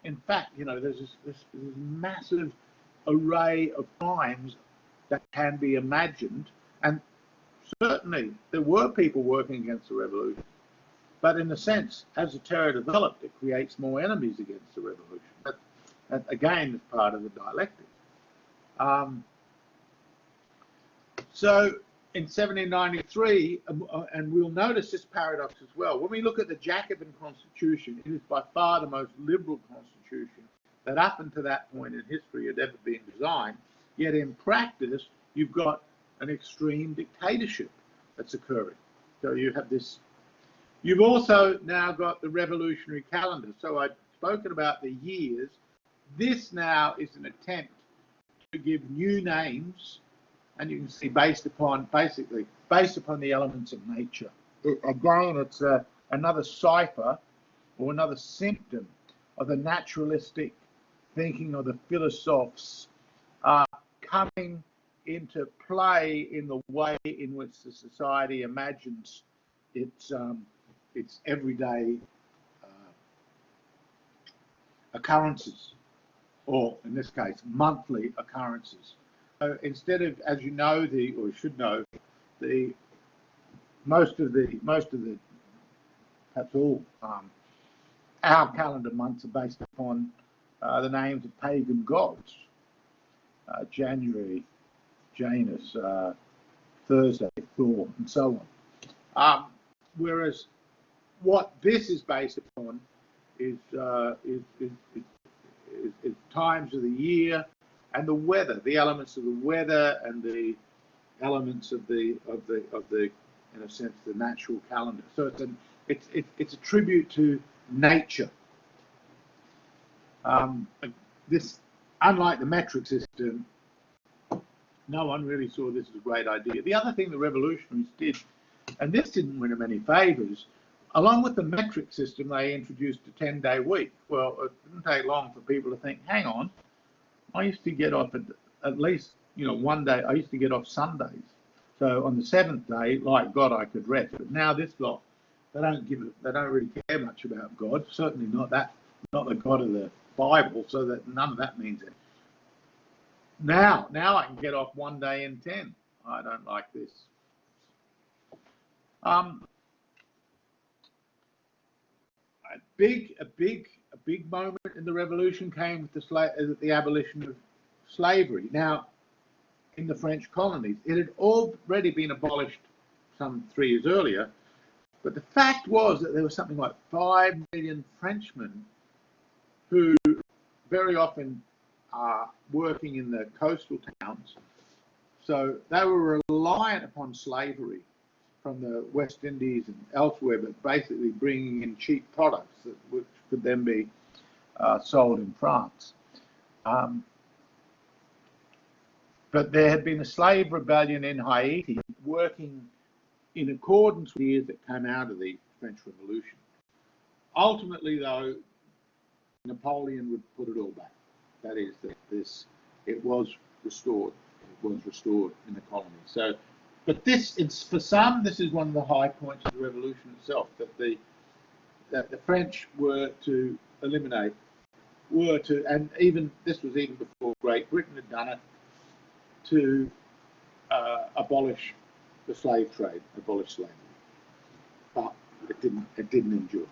In fact, you know, there's this massive array of crimes that can be imagined, and certainly there were people working against the revolution. But in a sense, as the terror developed, it creates more enemies against the revolution. That again is part of the dialectic. So in 1793, and we'll notice this paradox as well, when we look at the Jacobin Constitution, it is by far the most liberal constitution that up until that point in history had ever been designed. Yet in practice, you've got an extreme dictatorship that's occurring. So you have this. You've also now got the revolutionary calendar. So I've spoken about the years. This now is an attempt to give new names, and you can see based upon the elements of nature. Again, it's another cipher or another symptom of the naturalistic thinking of the philosophs coming into play in the way in which the society imagines its everyday occurrences, or in this case, monthly occurrences. So instead of, as you know, or should know, most of the perhaps all our calendar months are based upon the names of pagan gods. January, Janus, Thursday, Thor, and so on. Whereas what this is based upon is times of the year and the weather, the elements of the weather and the elements of the in a sense the natural calendar. So it's a tribute to nature. This, unlike the metric system, no one really saw this as a great idea. The other thing the revolutionaries did, and this didn't win them any favours, along with the metric system, they introduced a 10-day week. Well, it didn't take long for people to think, hang on, I used to get off at least, one day. I used to get off Sundays. So on the seventh day, like God, I could rest. But now this lot, they don't really care much about God. Certainly not the God of the Bible. So that none of that means anything. Now I can get off 1 day in 10. I don't like this. A big moment in the revolution came with the abolition of slavery. Now, in the French colonies, it had already been abolished some 3 years earlier, but the fact was that there was something like 5 million Frenchmen who very often are working in the coastal towns. So they were reliant upon slavery from the West Indies and elsewhere, but basically bringing in cheap products which could then be sold in France. But there had been a slave rebellion in Haiti working in accordance with the ideas that came out of the French Revolution. Ultimately, though, Napoleon would put it all back. That is, that it was restored. It was restored in the colony. So, but this, it's for some, this is one of the high points of the revolution itself. That the French were to eliminate, and even this was even before Great Britain had done it, to abolish the slave trade, abolish slavery. But it didn't endure.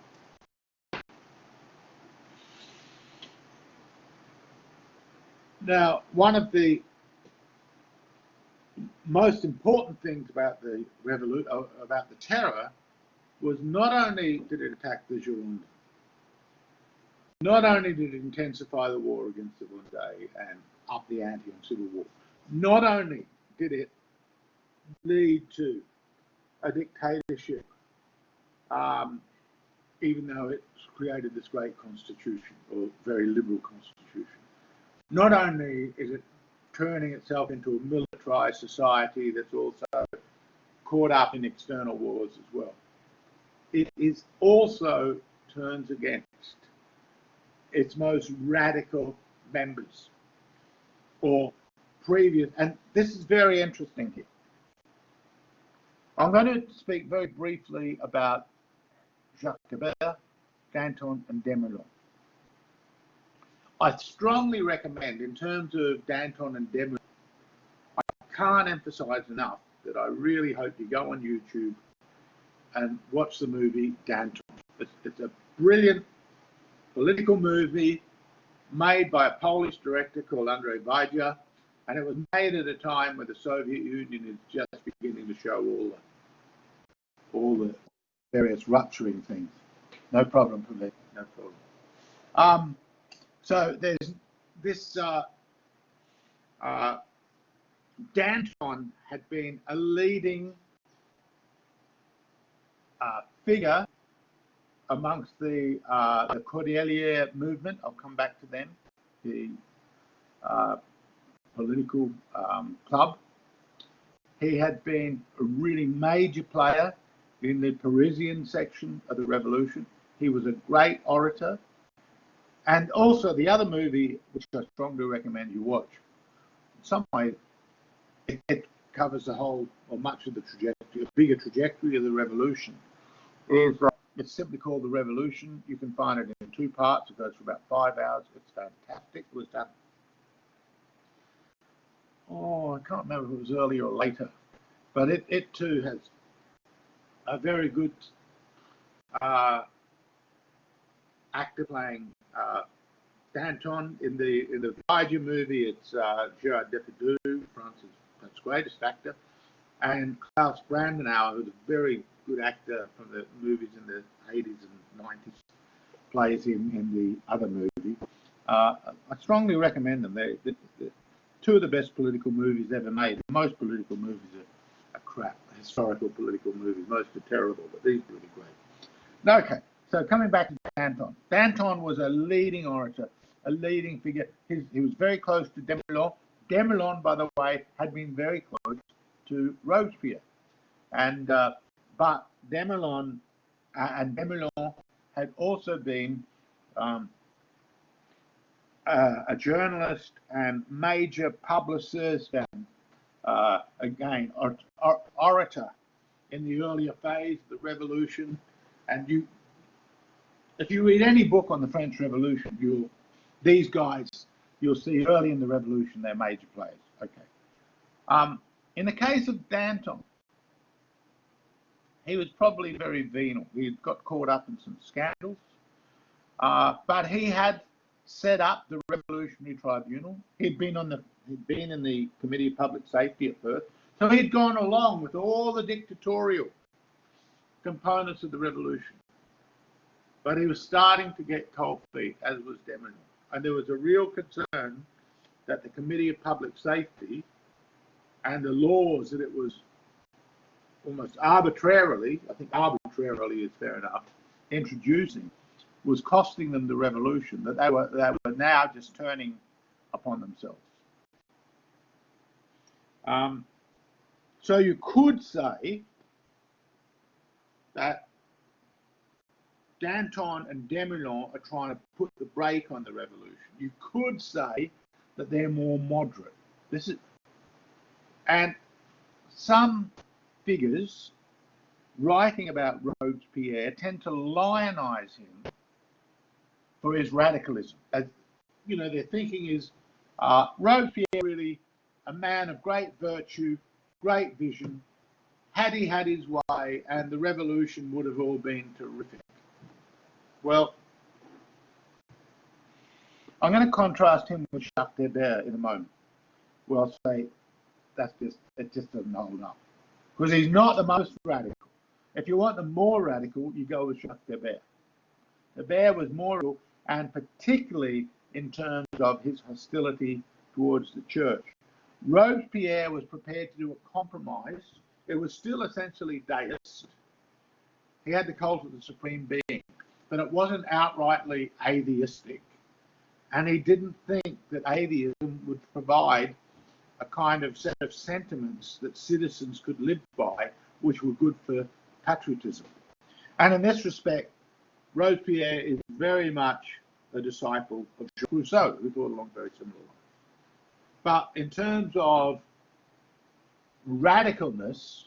Now, one of the most important things about the revolution, about the terror, was not only did it attack the Gironde, not only did it intensify the war against the Vendée and up the ante on civil war, not only did it lead to a dictatorship, even though it created this great constitution, or very liberal constitution, not only is it turning itself into a militarized society that's also caught up in external wars as well, it is also turns against its most radical members or previous, and this is very interesting here. I'm going to speak very briefly about Jacques Hébert, Danton and Desmoulins. I strongly recommend, in terms of Danton and Desmoulins, I can't emphasize enough that I really hope you go on YouTube and watch the movie Danton. It's a brilliant political movie made by a Polish director called Andrzej Wajda, and it was made at a time where the Soviet Union is just beginning to show all the various rupturing things. No problem for me, no problem. So there's this, Danton had been a leading figure amongst the Cordelier movement. I'll come back to them, the political club. He had been a really major player in the Parisian section of the revolution. He was a great orator. And also the other movie, which I strongly recommend you watch, in some way it covers the whole, or much of the trajectory, a bigger trajectory of the revolution. It's simply called The Revolution. You can find it in 2 parts. It goes for about 5 hours. It's fantastic. It was done, I can't remember if it was earlier or later, but it too has a very good actor playing Danton. In the Wajda movie, it's Gerard Depardieu, France's perhaps greatest actor, and Klaus Brandenauer, who's a very good actor from the movies in the 80s and 90s, plays him in the other movie. I strongly recommend them. They're 2 of the best political movies ever made. Most political movies are crap. Historical political movies, most are terrible, but these are really great. Okay, so coming back to Danton. Danton was a leading orator, a leading figure. He was very close to Desmoulins. Desmoulins, by the way, had been very close to Robespierre. And but Desmoulins had also been a journalist and major publicist and again orator in the earlier phase of the revolution. And if you read any book on the French Revolution, these guys you'll see early in the revolution they're major players. Okay. In the case of Danton, he was probably very venal. He got caught up in some scandals, but he had set up the Revolutionary Tribunal. He'd been in the Committee of Public Safety at first, so he'd gone along with all the dictatorial components of the revolution. But he was starting to get cold feet, as was Desmoulins, and there was a real concern that the Committee of Public Safety and the laws that it was almost arbitrarily, I think arbitrarily is fair enough, introducing, was costing them the revolution, that they were now just turning upon themselves. So you could say that Danton and Desmoulins are trying to put the brake on the revolution. You could say that they're more moderate. And some figures writing about Robespierre tend to lionize him for his radicalism. As you know, their thinking is Robespierre really a man of great virtue, great vision. Had he had his way, and the revolution would have all been terrific. Well, I'm going to contrast him with Jacques Desbert in a moment. Well, I'll say it just doesn't hold up, because he's not the most radical. If you want the more radical, you go with Jacques Desbert. Desbert was more radical, and particularly in terms of his hostility towards the church. Robespierre was prepared to do a compromise. It was still essentially deist. He had the cult of the supreme being, but it wasn't outrightly atheistic. And he didn't think that atheism would provide a kind of set of sentiments that citizens could live by, which were good for patriotism. And in this respect, Robespierre is very much a disciple of Rousseau, who thought along very similar lines. But in terms of radicalness,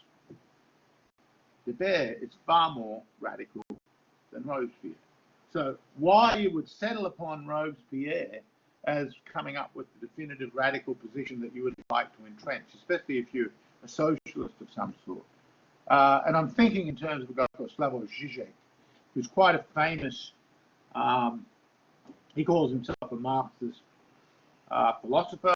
Desbert is far more radical than Robespierre. So why you would settle upon Robespierre as coming up with the definitive radical position that you would like to entrench, especially if you're a socialist of some sort. And I'm thinking in terms of a guy called Slavoj Žižek, who's quite a famous, he calls himself a Marxist philosopher.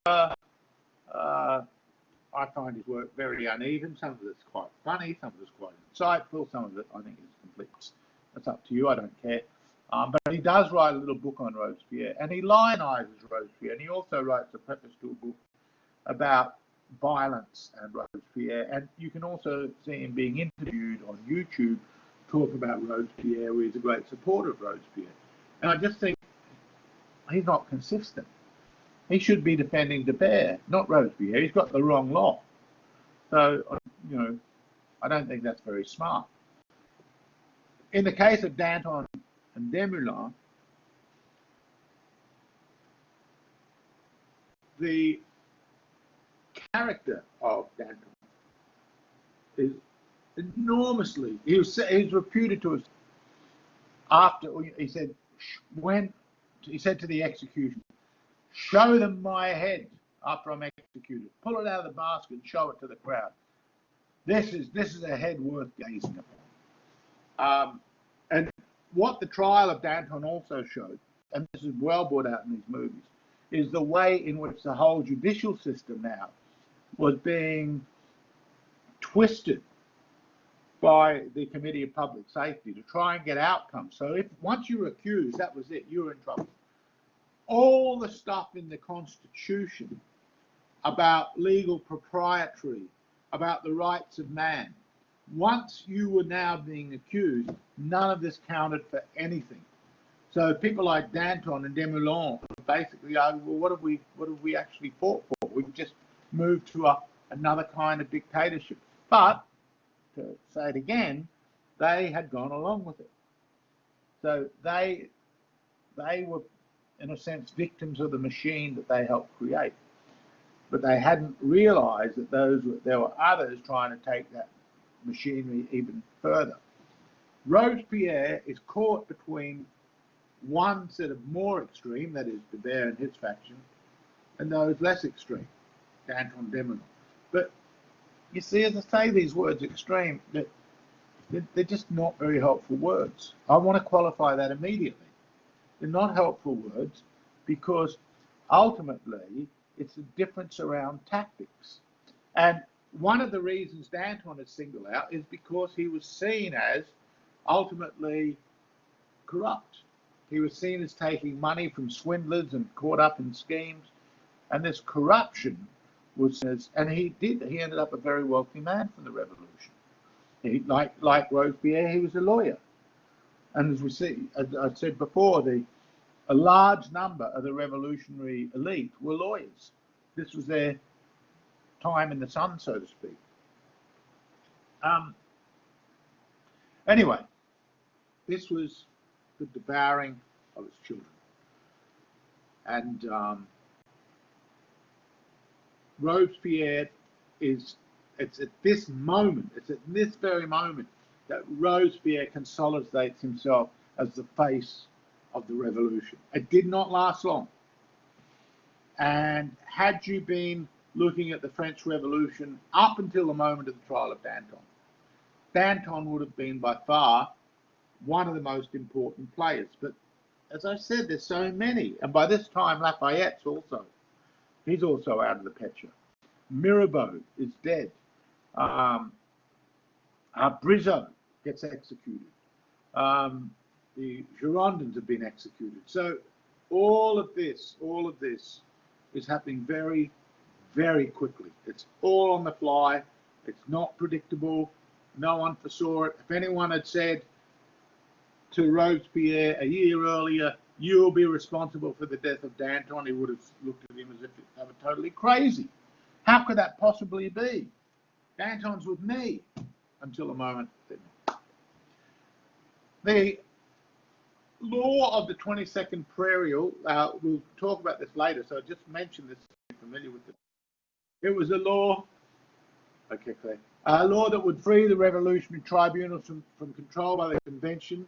I find his work very uneven. Some of it's quite funny, some of it's quite insightful, some of it I think is complete. That's up to you, I don't care. But he does write a little book on Robespierre, and he lionizes Robespierre, and he also writes a preface to a book about violence and Robespierre, and you can also see him being interviewed on YouTube talk about Robespierre, where he's a great supporter of Robespierre. And I just think he's not consistent. He should be defending Desbert, not Robespierre. He's got the wrong law. So, you know, I don't think that's very smart. In the case of Danton and Desmoulins, the character of Danton is enormously, he's reputed to have, after, he said, he said to the executioner, show them my head after I'm executed. Pull it out of the basket and show it to the crowd. This is a head worth gazing upon. And what the trial of Danton also showed, and this is well brought out in these movies, is the way in which the whole judicial system now was being twisted by the Committee of Public Safety to try and get outcomes. So if once you were accused, that was it, you were in trouble. All the stuff in the Constitution about legal propriety, about the rights of man, once you were now being accused, none of this counted for anything. So people like Danton and Desmoulins basically argue, well, what have we actually fought for? We've just moved to another kind of dictatorship. But to say it again, they had gone along with it. So they were, in a sense, victims of the machine that they helped create. But they hadn't realized that there were others trying to take that machinery even further. Robespierre is caught between one set of more extreme, that is Desbert and his faction, and those less extreme, Danton, Desmoulins. But you see, as I say these words extreme, they're just not very helpful words. I want to qualify that immediately. They're not helpful words because ultimately it's a difference around tactics. And one of the reasons Danton is singled out is because he was seen as ultimately corrupt. He was seen as taking money from swindlers and caught up in schemes. And this corruption was, and he ended up a very wealthy man from the revolution. Like Robespierre, he was a lawyer. And as we see, as I said before, a large number of the revolutionary elite were lawyers. This was their time in the sun, so to speak. Anyway, this was the devouring of its children. And Robespierre it's at this moment, it's at this very moment that Robespierre consolidates himself as the face of the revolution. It did not last long. And had you been looking at the French Revolution up until the moment of the trial of Danton, Danton would have been by far one of the most important players. But as I said, there's so many. And by this time, Lafayette's also. He's also out of the picture. Mirabeau is dead. Brizot gets executed. The Girondins have been executed. So all of this is happening very, very quickly. It's all on the fly. It's not predictable. No one foresaw it. If anyone had said to Robespierre a year earlier, you'll be responsible for the death of Danton, he would have looked at him as if they were totally crazy. How could that possibly be? Danton's with me. Until the moment they're not. The law of the 22nd prairial, we'll talk about this later, so I just mentioned this, if you're familiar with it. It was a law, okay, Claire, a law that would free the revolutionary tribunals from control by the convention.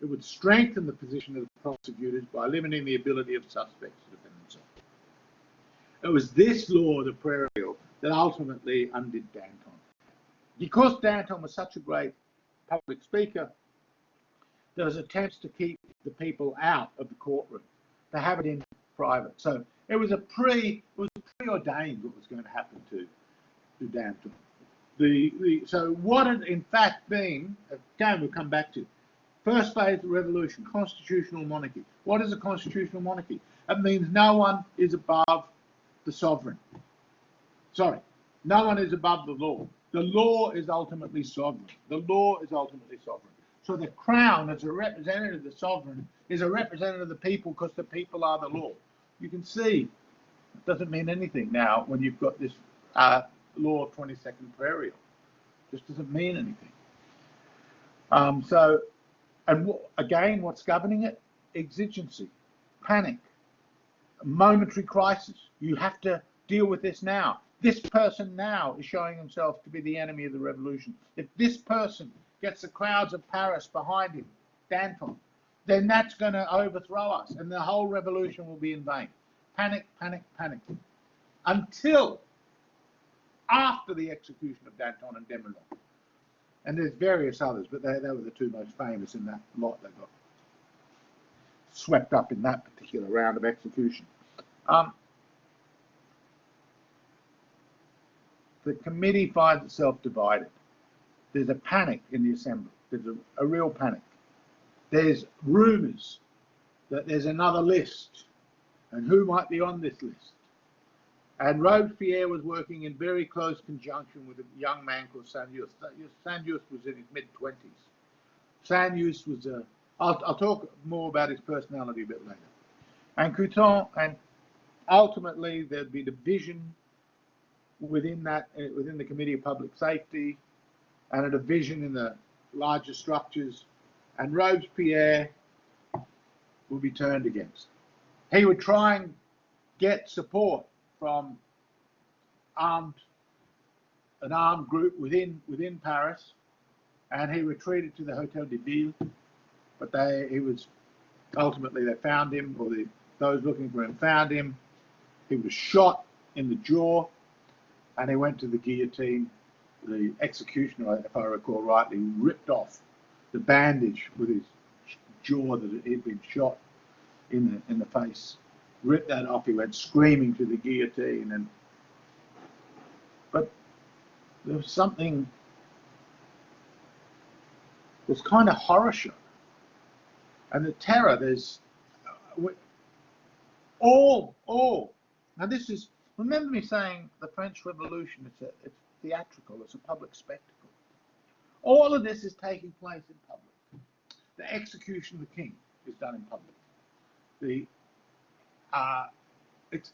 It would strengthen the position of the prosecutors by limiting the ability of suspects to defend themselves. It was this law, the prairial, that ultimately undid Danton. Because Danton was such a great public speaker, there was attempts to keep the people out of the courtroom, to have it in private. So it was preordained what was going to happen to Danton. So what had in fact been, again we'll come back to, first phase of the revolution, constitutional monarchy. What is a constitutional monarchy? It means no one is above the sovereign. Sorry, no one is above the law. The law is ultimately sovereign. The law is ultimately sovereign. So the crown, as a representative of the sovereign, is a representative of the people because the people are the law. You can see it doesn't mean anything now when you've got this law of 22nd prairial. It just doesn't mean anything. Again, what's governing it? Exigency, panic, momentary crisis. You have to deal with this now. This person now is showing himself to be the enemy of the revolution. If this person gets the crowds of Paris behind him, Danton, then that's going to overthrow us and the whole revolution will be in vain. Panic, panic, panic. Until after the execution of Danton and Desmoulins. And there's various others, but they were the two most famous in that lot that got swept up in that particular round of execution. The committee finds itself divided. There's a panic in the assembly. There's a real panic. There's rumours that there's another list, and who might be on this list. And Robespierre was working in very close conjunction with a young man called Saint-Just. Saint-Just was in his mid-20s. Saint-Just was I'll talk more about his personality a bit later. And Couthon, and ultimately there'd be division within the Committee of Public Safety, and a division in the larger structures, and Robespierre will be turned against. He would try and get support from an armed group within Paris, and he retreated to the Hotel de Ville, but ultimately they found him, or those looking for him found him. He was shot in the jaw, and he went to the guillotine. The executioner, if I recall rightly, ripped off the bandage with his jaw that he'd been shot in the face. Ripped that off. He went screaming to the guillotine, but there was something. It was kind of horror show, and the terror. There's all. Now this is. Remember me saying the French Revolution. It's theatrical. It's a public spectacle. All of this is taking place in public. the execution of the king is done in public. It's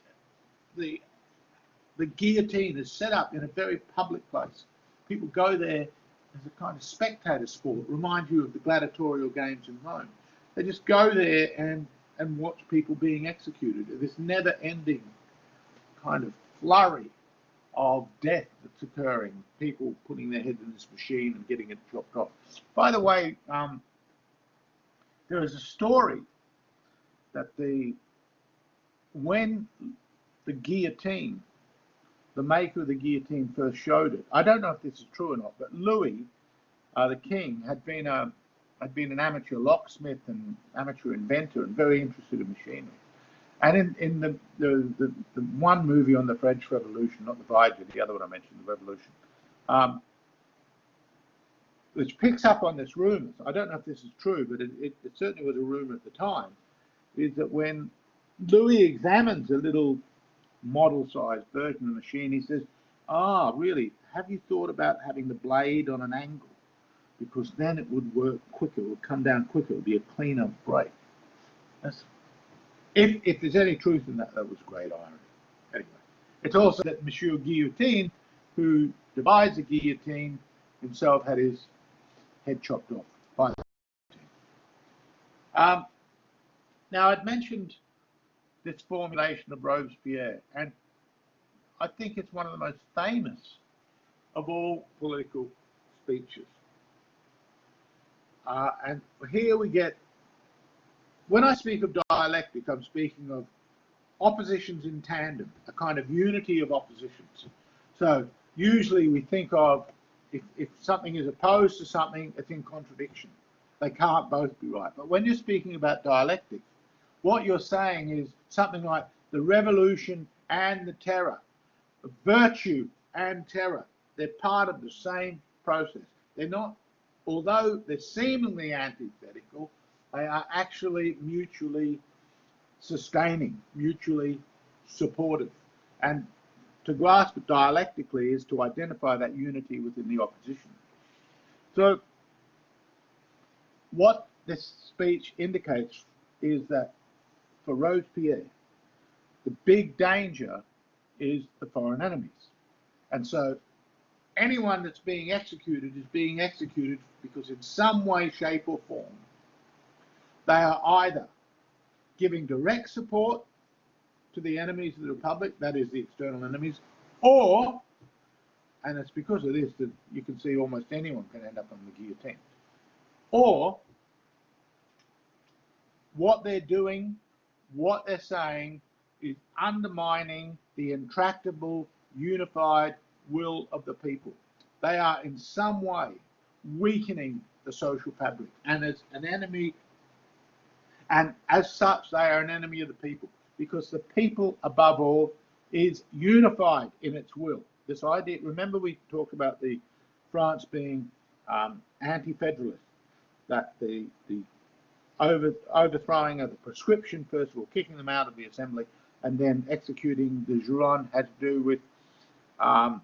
the guillotine is set up in a very public place. People go there as a kind of spectator sport. Remind you of the gladiatorial games in Rome. They just go there and watch people being executed. This never-ending kind of flurry of death that's occurring. People putting their heads in this machine and getting it chopped off. By the way, there is a story that when the guillotine, the maker of the guillotine, first showed it. I don't know if this is true or not, but Louis, the king, had been an amateur locksmith and amateur inventor and very interested in machinery. And in the one movie on the French Revolution, not the Voyager, the other one I mentioned, the Revolution, which picks up on this rumor. I don't know if this is true, but it certainly was a rumor at the time, is that when Louis examines a little model-sized version of the machine, he says, really, have you thought about having the blade on an angle? Because then it would work quicker, it would come down quicker, it would be a cleaner break. If there's any truth in that, that was great irony. Anyway, it's also that Monsieur Guillotine, who devised the guillotine, himself had his head chopped off by the guillotine. Now, I'd mentioned this formulation of Robespierre, and I think it's one of the most famous of all political speeches. And here we get, when I speak of dialectic, I'm speaking of oppositions in tandem, a kind of unity of oppositions. So usually we think of, if something is opposed to something, it's in contradiction. They can't both be right. But when you're speaking about dialectic, what you're saying is something like the revolution and the terror, the virtue and terror. They're part of the same process. They're not, although they're seemingly antithetical, they are actually mutually sustaining, mutually supportive. And to grasp it dialectically is to identify that unity within the opposition. So what this speech indicates is that for Robespierre, the big danger is the foreign enemies. And so anyone that's being executed is being executed because in some way, shape or form, they are either giving direct support to the enemies of the Republic, that is the external enemies, or, and it's because of this that you can see almost anyone can end up on the guillotine, or what they're doing, what they're saying is undermining the intractable, unified will of the people. They are in some way weakening the social fabric, and as an enemy, and as such they are an enemy of the people, because the people above all is unified in its will. This idea, remember we talked about the France being anti-federalist, that the overthrowing of the prescription, first of all, kicking them out of the assembly, and then executing the Gironde had to do with an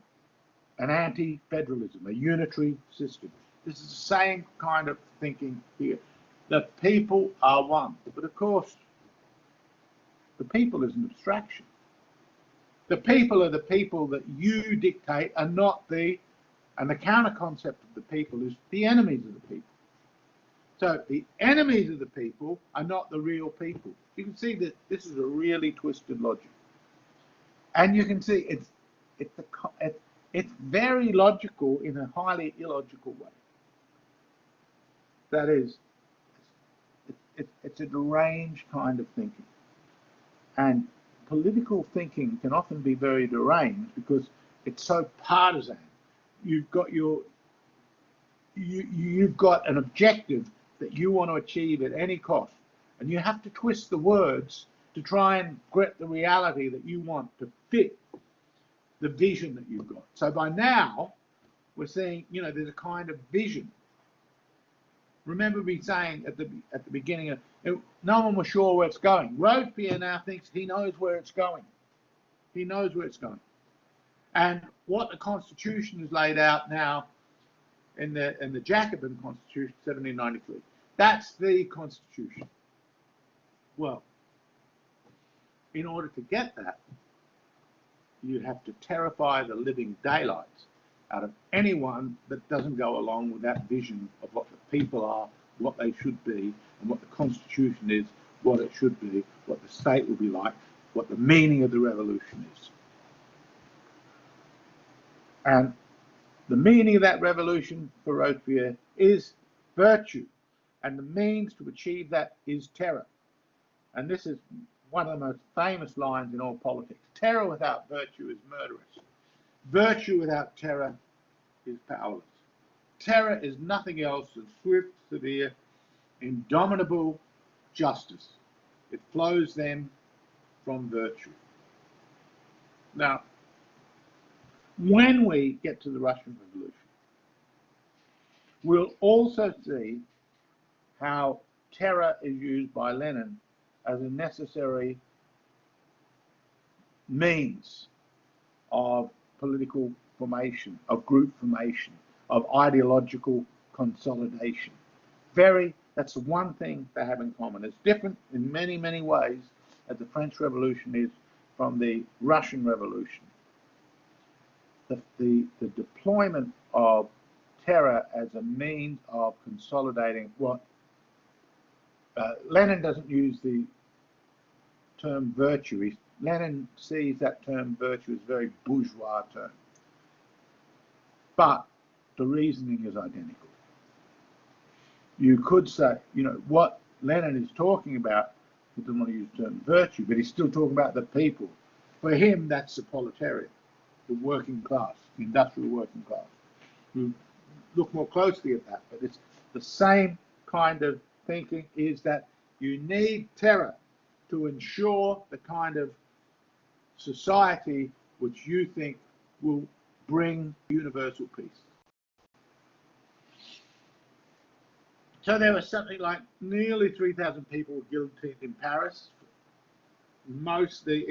anti-federalism, a unitary system. This is the same kind of thinking here. The people are one. But of course, the people is an abstraction. The people are the people that you dictate, and not the, and the counter concept of the people is the enemies of the people. So the enemies of the people are not the real people. You can see that this is a really twisted logic. And you can see it's very logical in a highly illogical way. That is, it's a deranged kind of thinking. And political thinking can often be very deranged because it's so partisan. You've got an objective that you want to achieve at any cost, and you have to twist the words to try and get the reality that you want to fit the vision that you've got. So by now, we're seeing, there's a kind of vision. Remember me saying at the beginning of no one was sure where it's going. Robespierre now thinks he knows where it's going. He knows where it's going. And what the Constitution is laid out now in the Jacobin Constitution, 1793, That's the Constitution. Well, in order to get that, you have to terrify the living daylights out of anyone that doesn't go along with that vision of what the people are, what they should be, and what the Constitution is, what it should be, what the state will be like, what the meaning of the revolution is. And the meaning of that revolution for Robespierre is virtue, and the means to achieve that is terror. And this is one of the most famous lines in all politics. Terror without virtue is murderous. Virtue without terror is powerless. Terror is nothing else than swift, severe, indomitable justice. It flows then from virtue. Now, when we get to the Russian Revolution, we'll also see how terror is used by Lenin as a necessary means of political formation, of group formation, of ideological consolidation. That's the one thing they have in common. It's different in many, many ways as the French Revolution is from the Russian Revolution. The deployment of terror as a means of consolidating what Lenin doesn't use the term virtue. Lenin sees that term virtue as a very bourgeois term. But the reasoning is identical. You could say, what Lenin is talking about, he doesn't want to use the term virtue, but he's still talking about the people. For him, that's the proletariat, the working class, the industrial working class. You look more closely at that, but it's the same kind of thinking, is that you need terror to ensure the kind of society which you think will bring universal peace. So there was something like nearly 3,000 people guillotined in Paris, mostly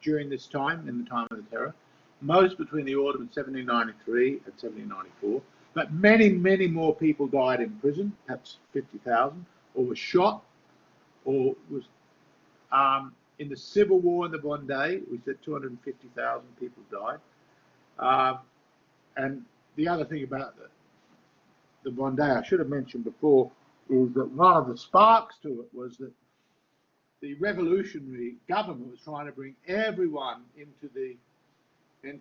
during this time, in the time of the terror, most between the autumn of 1793 and 1794. But many, many more people died in prison, perhaps 50,000, or were shot, or was in the civil war in the Vendée, we said 250,000 people died. And the other thing about the Vendée, I should have mentioned before, is that one of the sparks to it was that the revolutionary government was trying to bring everyone into the not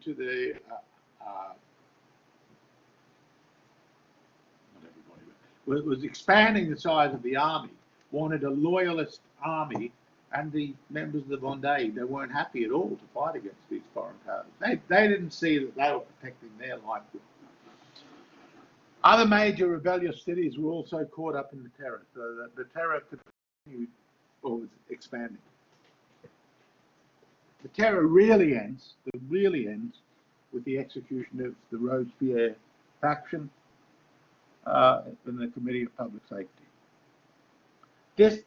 everybody, but it was expanding the size of the army, wanted a loyalist army, and the members of the Vendée, they weren't happy at all to fight against these foreign powers. They didn't see that they were protecting their livelihood. Other major rebellious cities were also caught up in the terror, so that the terror continued or was expanding. The terror really ends with the execution of the Robespierre faction in the Committee of Public Safety. This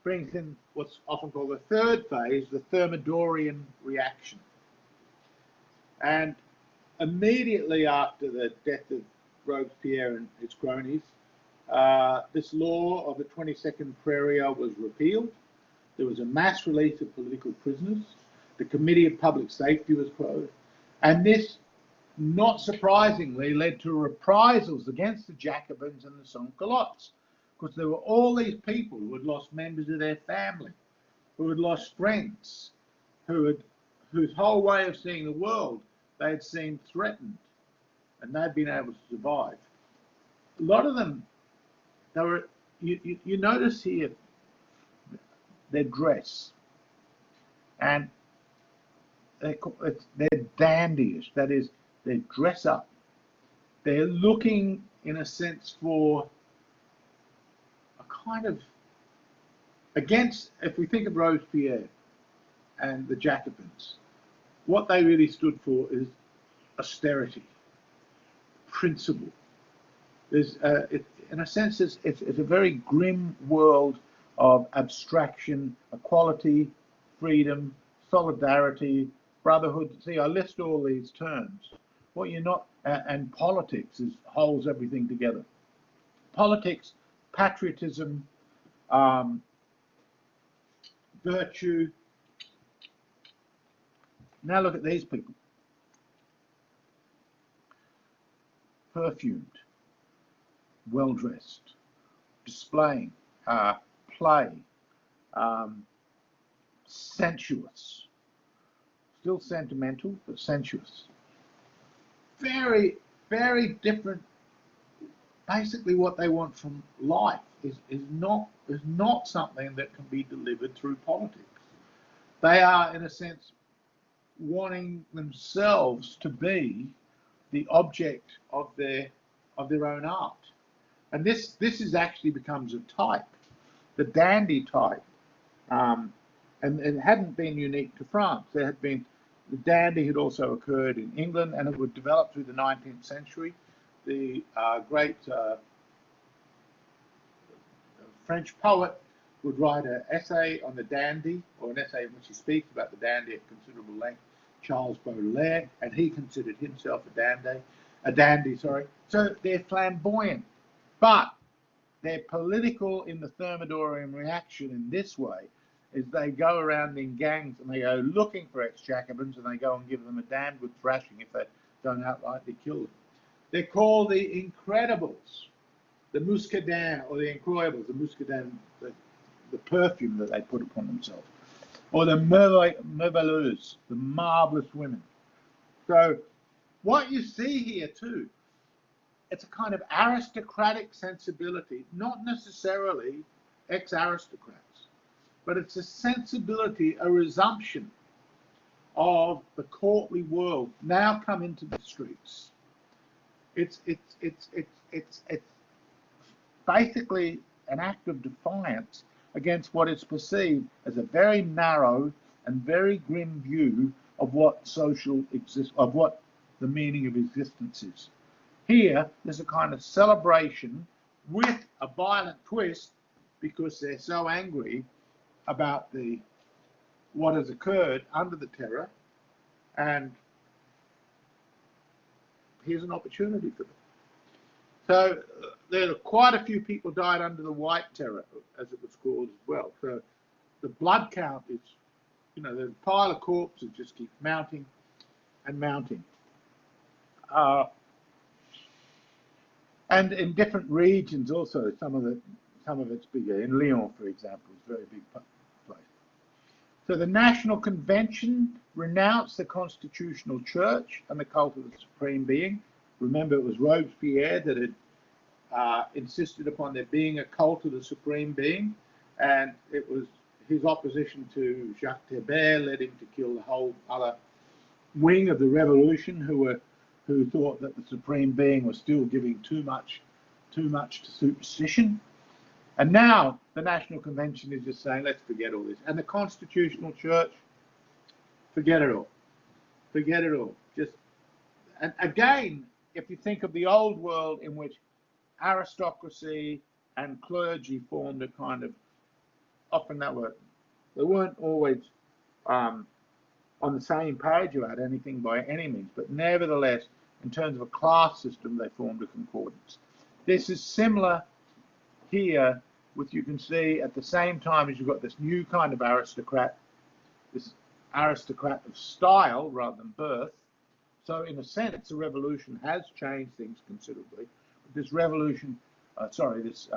brings in what's often called the third phase, the Thermidorian reaction. And immediately after the death of Robespierre and his cronies, this law of the 22nd Prairial was repealed. There was a mass release of political prisoners. The Committee of Public Safety was closed. And this, not surprisingly, led to reprisals against the Jacobins and the sans-culottes, because there were all these people who had lost members of their family, who had lost friends, whose whole way of seeing the world they had seen threatened, and they'd been able to survive. A lot of them, they were. You notice here their dress, and they're dandyish. That is, they dress up. They're looking, in a sense, for a kind of against. If we think of Robespierre and the Jacobins, what they really stood for is austerity, principle. There's, in a sense, it's a very grim world of abstraction, equality, freedom, solidarity, brotherhood. See, I list all these terms. What you're not, and politics holds everything together. Politics patriotism, virtue. Now look at these people. Perfumed, well-dressed, displaying, play, sensuous, still sentimental, but sensuous. Very, very different. Basically what they want from life is not something that can be delivered through politics. They are, in a sense, wanting themselves to be the object of their own art. And this is actually becomes a type, the dandy type. And it hadn't been unique to France. There had been, the dandy had also occurred in England, and it would develop through the 19th century. The great French poet would write an essay on the dandy, or an essay in which he speaks about the dandy at considerable length, Charles Baudelaire, and he considered himself a dandy. So they're flamboyant, but they're political in the Thermidorian reaction in this way, is they go around in gangs and they go looking for ex-Jacobins and they go and give them a damn good thrashing if they don't outrightly kill them. They're called the Incredibles, the Muscadins, or the Incroyables, the Muscadin, the perfume that they put upon themselves, or the Merveilleuses, the marvelous women. So what you see here too, it's a kind of aristocratic sensibility, not necessarily ex-aristocrats, but it's a sensibility, a resumption of the courtly world now come into the streets. It's basically an act of defiance against what is perceived as a very narrow and very grim view of what what the meaning of existence is. Here, there's a kind of celebration with a violent twist because they're so angry about what has occurred under the terror, and here's an opportunity for them. So there are quite a few people died under the White Terror, as it was called as well. So the blood count is, the pile of corpses just keeps mounting and mounting. And in different regions also, some of it's bigger. In Lyon, for example, is a very big place. So the National Convention renounced the constitutional church and the cult of the supreme being. Remember, it was Robespierre that had insisted upon there being a cult of the supreme being, and it was his opposition to Jacques Thabert led him to kill the whole other wing of the revolution, who thought that the supreme being was still giving too much to superstition. And now the National Convention is just saying, let's forget all this. And the constitutional church, forget it all. Forget it all. And again, if you think of the old world in which aristocracy and clergy formed a kind of, often they weren't always on the same page about anything by any means, but nevertheless, in terms of a class system, they formed a concordance. This is similar here with, you can see at the same time as you've got this new kind of aristocrat, this aristocrat of style rather than birth. So in a sense, the revolution has changed things considerably. But this revolution, this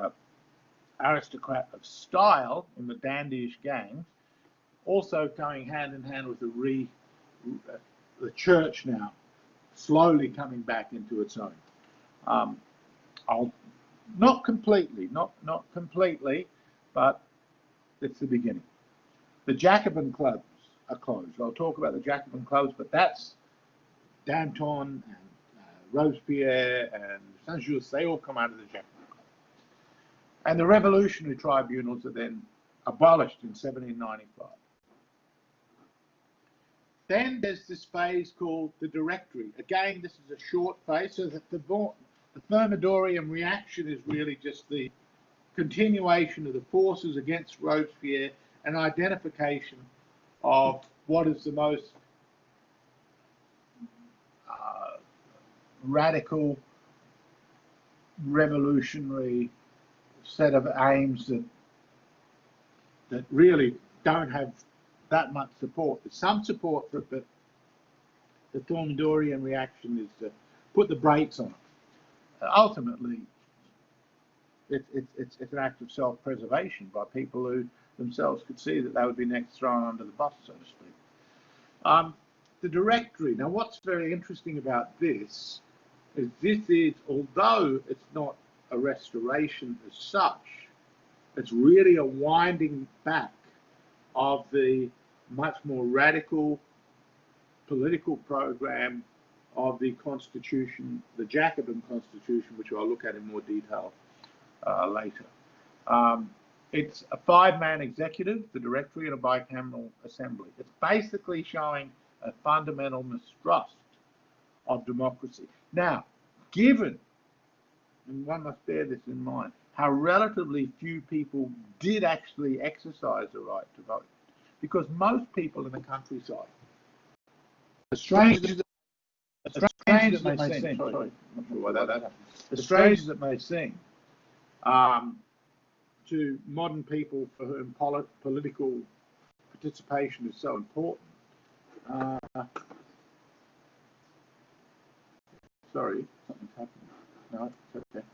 aristocrat of style in the dandyish gangs, also going hand in hand with the church now slowly coming back into its own. Not completely, but it's the beginning. The Jacobin clubs are closed. I'll talk about the Jacobin clubs, but that's Danton and Robespierre and Saint-Just, they all come out of the Jacobin club. And the revolutionary tribunals are then abolished in 1795. Then there's this phase called the Directory. Again, this is a short phase, so that the Thermidorian reaction is really just the continuation of the forces against Robespierre and identification of what is the most radical, revolutionary, set of aims that really don't have that much support. There's some support for it, but the Thorndorian reaction is to put the brakes on it. Ultimately, it's an act of self-preservation by people who themselves could see that they would be next thrown under the bus, so to speak. The directory. Now, what's very interesting about this is, although it's not a restoration as such, it's really a winding back of the much more radical political program of the Constitution, the Jacobin Constitution, which I'll look at in more detail later. It's a five-man executive, the Directory, and a bicameral assembly. It's basically showing a fundamental mistrust of democracy. Now, given, and one must bear this in mind, how relatively few people did actually exercise the right to vote, because most people in the countryside, as strange as it may seem, sorry, not sure why that happened, as strange as it may seem, to modern people for whom political participation is so important. Sorry, something's happened. No, it's okay.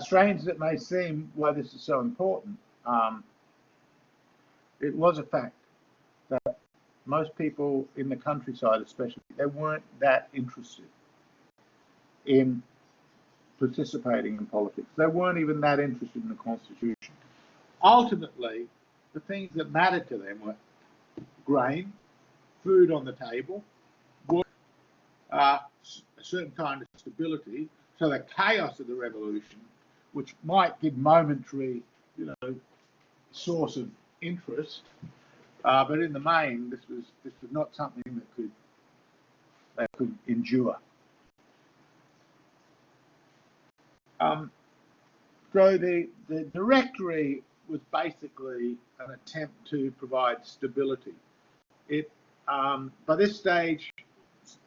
Strange as it may seem why this is so important, it was a fact that most people in the countryside especially, they weren't that interested in participating in politics. They weren't even that interested in the Constitution. Ultimately, the things that mattered to them were grain, food on the table, work, a certain kind of stability. So the chaos of the revolution, which might give momentary, source of interest, but in the main, this was not something that could endure. So the directory was basically an attempt to provide stability. By this stage,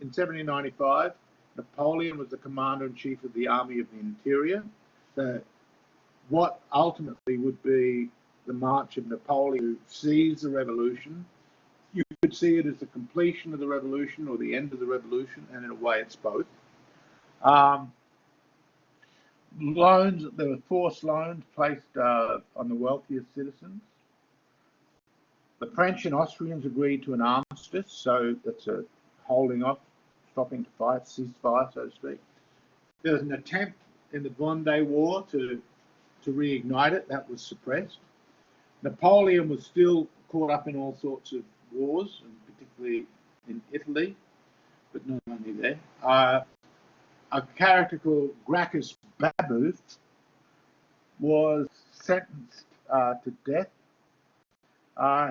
in 1795, Napoleon was the commander-in-chief of the Army of the Interior. What ultimately would be the march of Napoleon to seize the revolution. You could see it as the completion of the revolution or the end of the revolution, and in a way it's both. Loans, there were forced loans placed on the wealthiest citizens. The French and Austrians agreed to an armistice, so that's a holding off, stopping to fight, ceasefire, so to speak. There was an attempt in the Vendée War to reignite it. That was suppressed. Napoleon was still caught up in all sorts of wars, and particularly in Italy, but not only there. A character called Gracchus Babeuf was sentenced to death.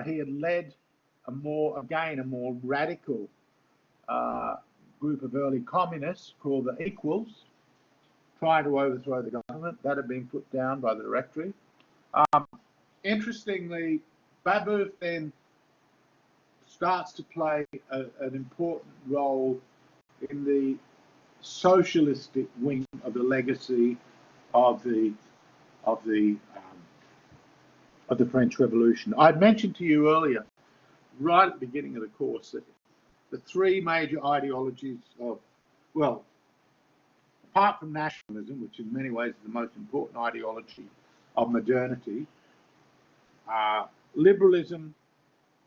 He had led a more radical group of early communists called the Equals, trying to overthrow the government. That had been put down by the Directory. Interestingly, Babeuf then starts to play an important role in the socialistic wing of the legacy of the French Revolution. I'd mentioned to you earlier, right at the beginning of the course, that the three major ideologies of, well, apart from nationalism, which in many ways is the most important ideology of modernity, liberalism,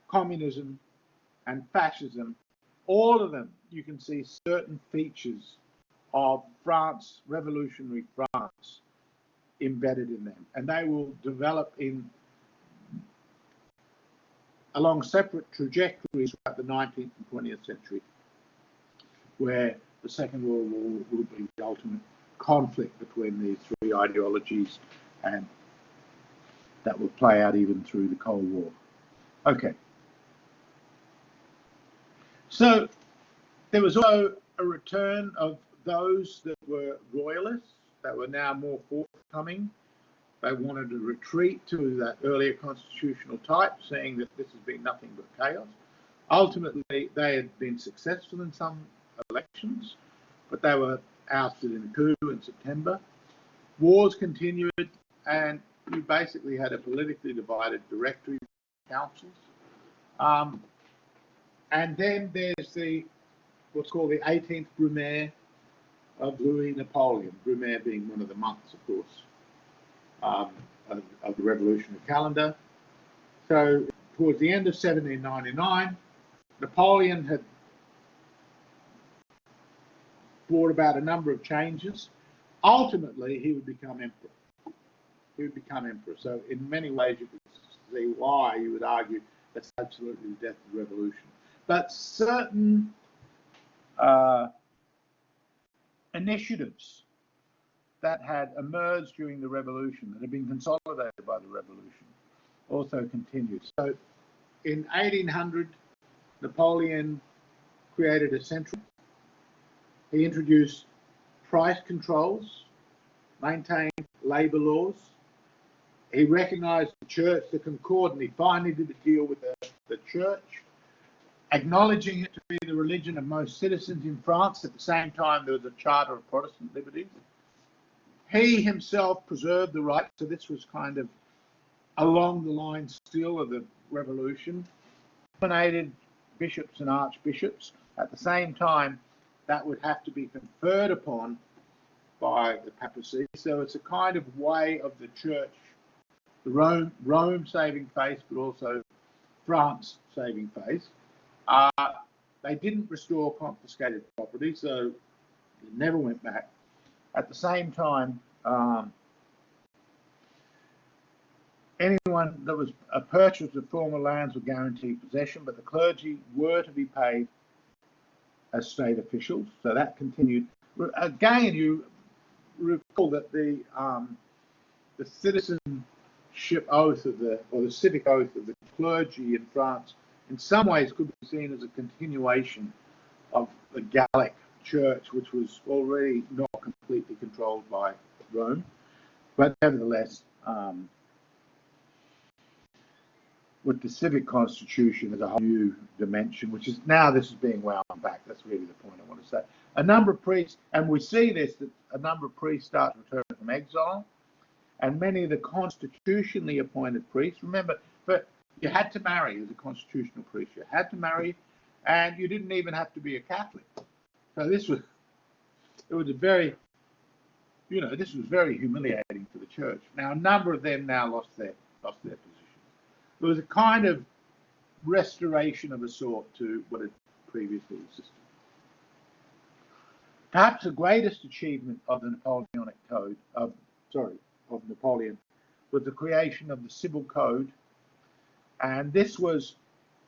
communism, and fascism, all of them, you can see certain features of France, revolutionary France, embedded in them. And they will develop along separate trajectories throughout the 19th and 20th century, where the Second World War will be the ultimate conflict between these three ideologies, and that will play out even through the Cold War. Okay. So there was also a return of those that were royalists, that were now more forthcoming. They wanted to retreat to that earlier constitutional type, saying that this has been nothing but chaos. Ultimately, they had been successful in some elections, but they were ousted in a coup in September. Wars continued. and you basically had a politically divided directory councils. And then there's what's called the 18th Brumaire of Louis Napoleon, Brumaire being one of the months, of course, of the revolutionary calendar. So towards the end of 1799, Napoleon had brought about a number of changes. Ultimately, he would become emperor. He would become emperor. So in many ways, you could see why you would argue that's absolutely the death of the revolution. But certain initiatives that had emerged during the revolution, that had been consolidated by the revolution, also continued. So in 1800, Napoleon created a central. He introduced price controls, maintained labour laws. He recognised the church, the Concord, and he finally did a deal with the church, acknowledging it to be the religion of most citizens in France. At the same time, there was a charter of Protestant liberties. He himself preserved the right, so this was kind of along the lines still of the revolution, nominated bishops and archbishops. At the same time, that would have to be conferred upon by the papacy. So it's a kind of way of the church, the Rome saving face, but also France saving face. They didn't restore confiscated property, so it never went back. At the same time, anyone that was a purchase of former lands were guaranteed possession, but the clergy were to be paid as state officials, so that continued. Again, you recall that the citizenship oath of or the civic oath of the clergy in France, in some ways, could be seen as a continuation of the Gallic Church, which was already not completely controlled by Rome, but nevertheless, with the civic constitution as a whole new dimension, which is now this is being wound back. That's really the point I want to say. A number of priests, and we see this, that a number of priests start to return from exile, and many of the constitutionally appointed priests, remember, but you had to marry as a constitutional priest. You had to marry, and you didn't even have to be a Catholic. So this was a very, this was very humiliating for the church. Now, a number of them now lost their position. It was a kind of restoration of a sort to what had previously existed. Perhaps the greatest achievement of the Napoleonic Code, of Napoleon, was the creation of the Civil Code. And this was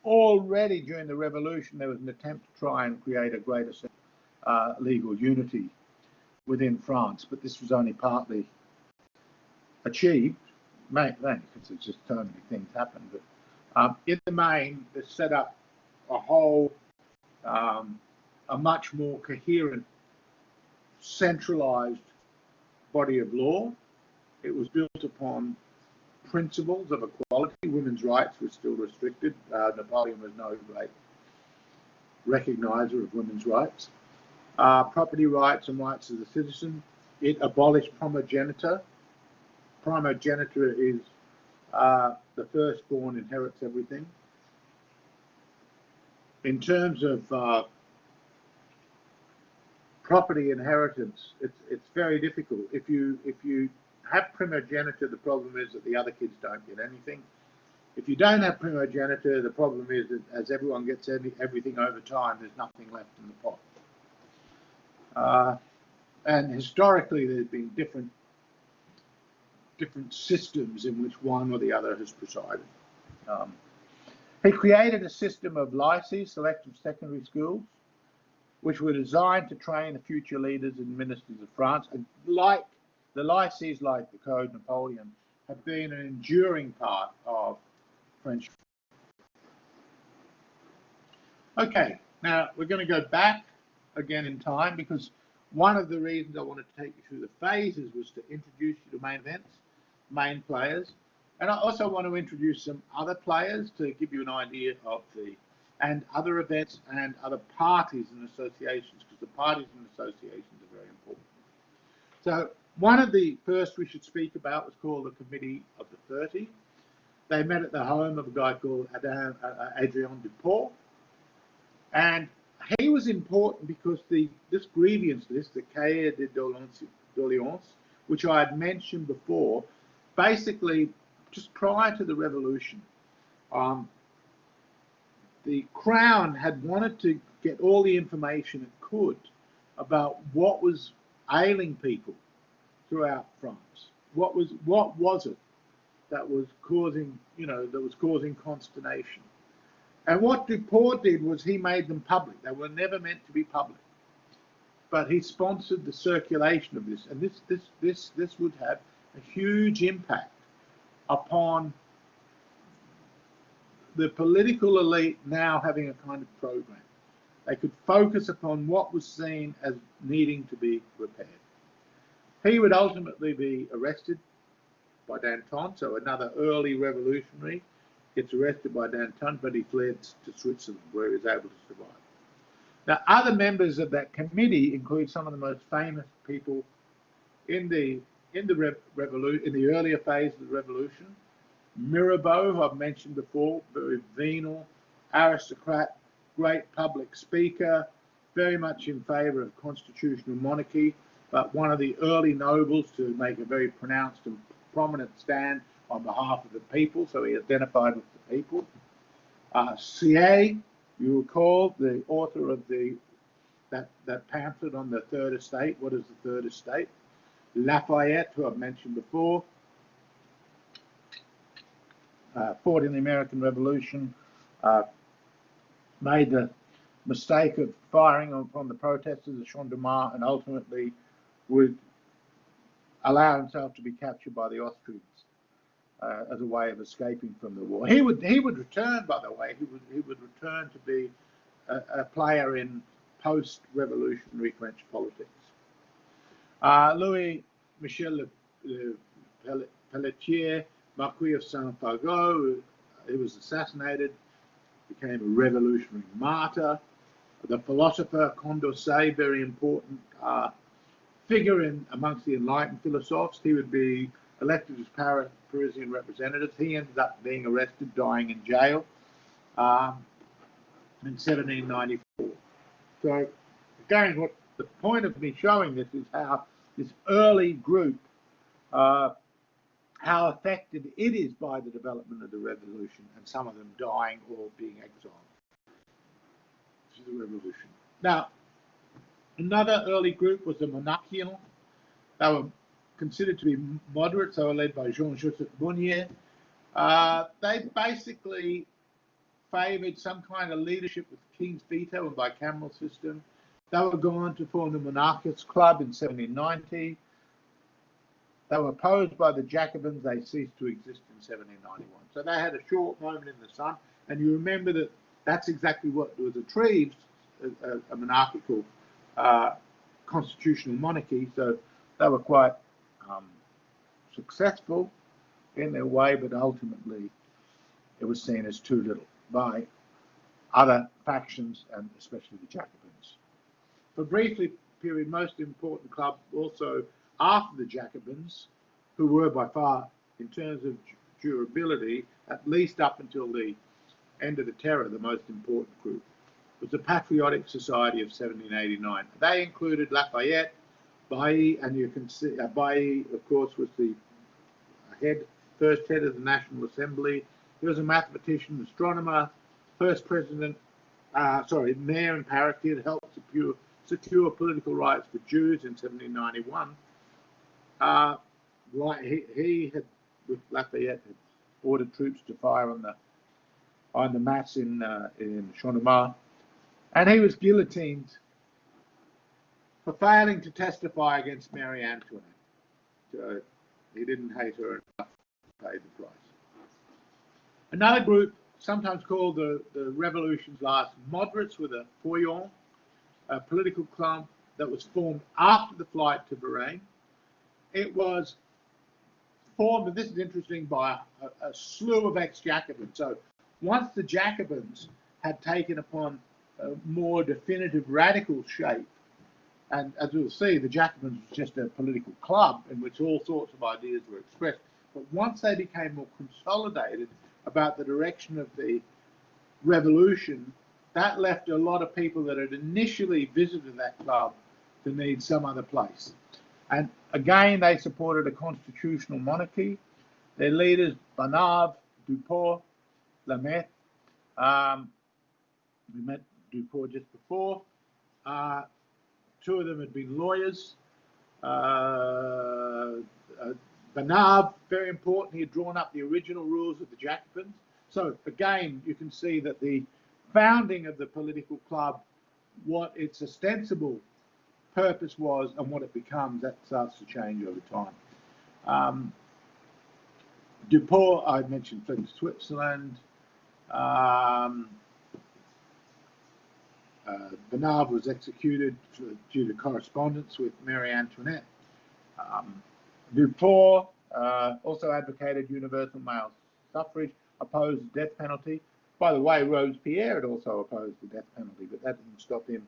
already during the Revolution, there was an attempt to try and create a greater legal unity within France, but this was only partly achieved. Mainly because there's just so many things happened, but in the main, they set up a whole, a much more coherent, centralized body of law. It was built upon principles of equality. Women's rights were still restricted. Napoleon was no great recognizer of women's rights. Property rights and rights of the citizen. It abolished primogeniture. Primogeniture is the firstborn inherits everything. In terms of property inheritance, it's very difficult. If you have primogeniture, the problem is that the other kids don't get anything. If you don't have primogeniture, the problem is that as everyone gets everything over time, there's nothing left in the pot. And historically, there's been different systems in which one or the other has presided. He created a system of lycees, selective secondary schools, which were designed to train the future leaders and ministers of France. And like the lycees, like the Code Napoleon, have been an enduring part of French. Okay, now we're going to go back again in time, because one of the reasons I wanted to take you through the phases was to introduce you to main events, main players, and I also want to introduce some other players to give you an idea of and other events and other parties and associations, because the parties and associations are very important. So One of the first we should speak about was called the Committee of the 30. They met at the home of a guy called Adrien Dupont, and he was important because this grievance list, the Cahiers de Doléances, which I had mentioned before, basically just prior to the revolution, the Crown had wanted to get all the information it could about what was ailing people throughout France. What was it that was causing consternation? And what Dupont did was he made them public. They were never meant to be public, but he sponsored the circulation of this, and this would have a huge impact upon the political elite now having a kind of program. They could focus upon what was seen as needing to be repaired. He would ultimately be arrested by Danton, so another early revolutionary gets arrested by Danton, but he fled to Switzerland, where he was able to survive. Now, other members of that committee include some of the most famous people in the earlier phase of the revolution. Mirabeau, who I've mentioned before, very venal, aristocrat, great public speaker, very much in favour of constitutional monarchy, but one of the early nobles to make a very pronounced and prominent stand on behalf of the people, so he identified with the people. Sieyès, you recall, the author of that pamphlet on the Third Estate. What is the Third Estate? Lafayette, who I've mentioned before, fought in the American Revolution, made the mistake of firing upon the protesters at Champ de Mars, and ultimately would allow himself to be captured by the Austrians as a way of escaping from the war. He would return, by the way. He would return to be a player in post-revolutionary French politics. Louis Michel Pelletier, Marquis of Saint-Fargeau, he was assassinated, became a revolutionary martyr. The philosopher Condorcet, very important figure amongst the enlightened philosophes. He would be elected as Parisian representative. He ended up being arrested, dying in jail in 1794. So again, what the point of me showing this is how this early group, how affected it is by the development of the revolution, and some of them dying or being exiled to the revolution. Now, another early group was the monarchians. They were considered to be moderates. They were led by Jean-Joseph Mounier. They basically favoured some kind of leadership with king's veto and bicameral system. They were going to form the Monarchist Club in 1790. They were opposed by the Jacobins. They ceased to exist in 1791. So they had a short moment in the sun. And you remember that that's exactly what was achieved, a monarchical constitutional monarchy. So they were quite successful in their way, but ultimately it was seen as too little by other factions, and especially the Jacobins. For briefly period, most important club also after the Jacobins, who were by far, in terms of durability, at least up until the end of the Terror, the most important group, was the Patriotic Society of 1789. They included Lafayette, Bailly, and you can see Bailly, of course, was the first head of the National Assembly. He was a mathematician, astronomer, first president, mayor in Paris. He had helped secure political rights for Jews in 1791. He had, with Lafayette, had ordered troops to fire on the mass in Champ de Mars, and he was guillotined for failing to testify against Marie Antoinette. So he didn't hate her enough to pay the price. Another group, sometimes called the Revolution's last moderates, with a Feuillon, a political club that was formed after the flight to Varennes. It was formed, and this is interesting, by a slew of ex-Jacobins. So once the Jacobins had taken upon a more definitive radical shape, And as we'll see, the Jacobins was just a political club in which all sorts of ideas were expressed. But once they became more consolidated about the direction of the revolution, that left a lot of people that had initially visited that club to need some other place. And again, they supported a constitutional monarchy. Their leaders, Barnave, Duport, Lameth, we met Duport just before. Two of them had been lawyers. Barnave, very important, he had drawn up the original rules of the Jacobins. So again, you can see that the founding of the political club, what its ostensible purpose was and what it becomes, that starts to change over time. Duport, I mentioned from Switzerland. Barnave was executed due to correspondence with Marie Antoinette. Duport also advocated universal male suffrage, opposed the death penalty. By the way, Robespierre had also opposed the death penalty, but that didn't stop him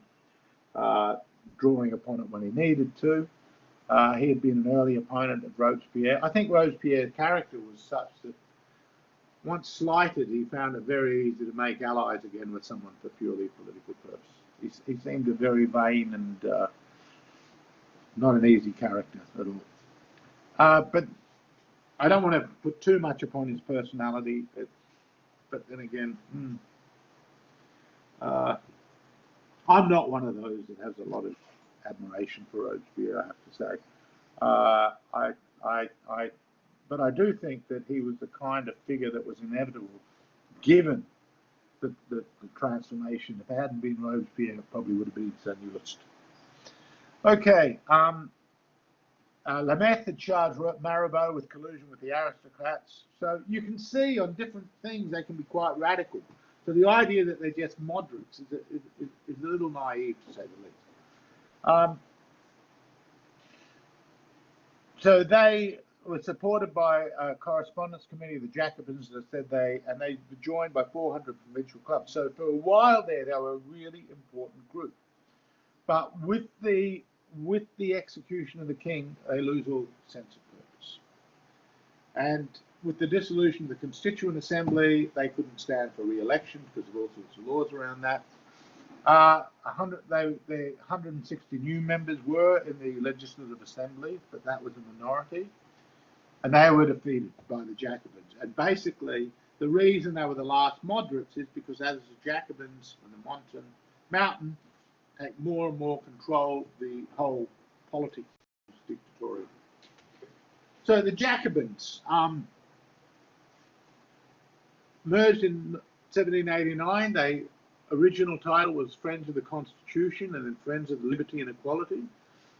drawing upon it when he needed to. He had been an early opponent of Robespierre. I think Robespierre's character was such that once slighted, he found it very easy to make allies again with someone for purely political purpose. He seemed a very vain and not an easy character at all. But I don't want to put too much upon his personality. But then again, I'm not one of those that has a lot of admiration for Robespierre, I have to say. But I do think that he was the kind of figure that was inevitable, given the transformation. If it hadn't been Robespierre, it probably would have been Saint-Just. Okay, Lameth had charged Mirabeau with collusion with the aristocrats. So you can see on different things they can be quite radical. So the idea that they're just moderates is a little naive, to say the least. So they were supported by a correspondence committee of the Jacobins, as I said, they were joined by 400 provincial clubs. So for a while there, they were a really important group. But with the execution of the king, they lose all sense of purpose. And with the dissolution of the Constituent Assembly, they couldn't stand for re-election because of all sorts of laws around that. 160 new members were in the Legislative Assembly, but that was a minority. And they were defeated by the Jacobins. And basically, the reason they were the last moderates is because as the Jacobins and the Mountain take more and more control, the whole politics was dictatorial. So the Jacobins merged in 1789. Their original title was Friends of the Constitution and then Friends of Liberty and Equality.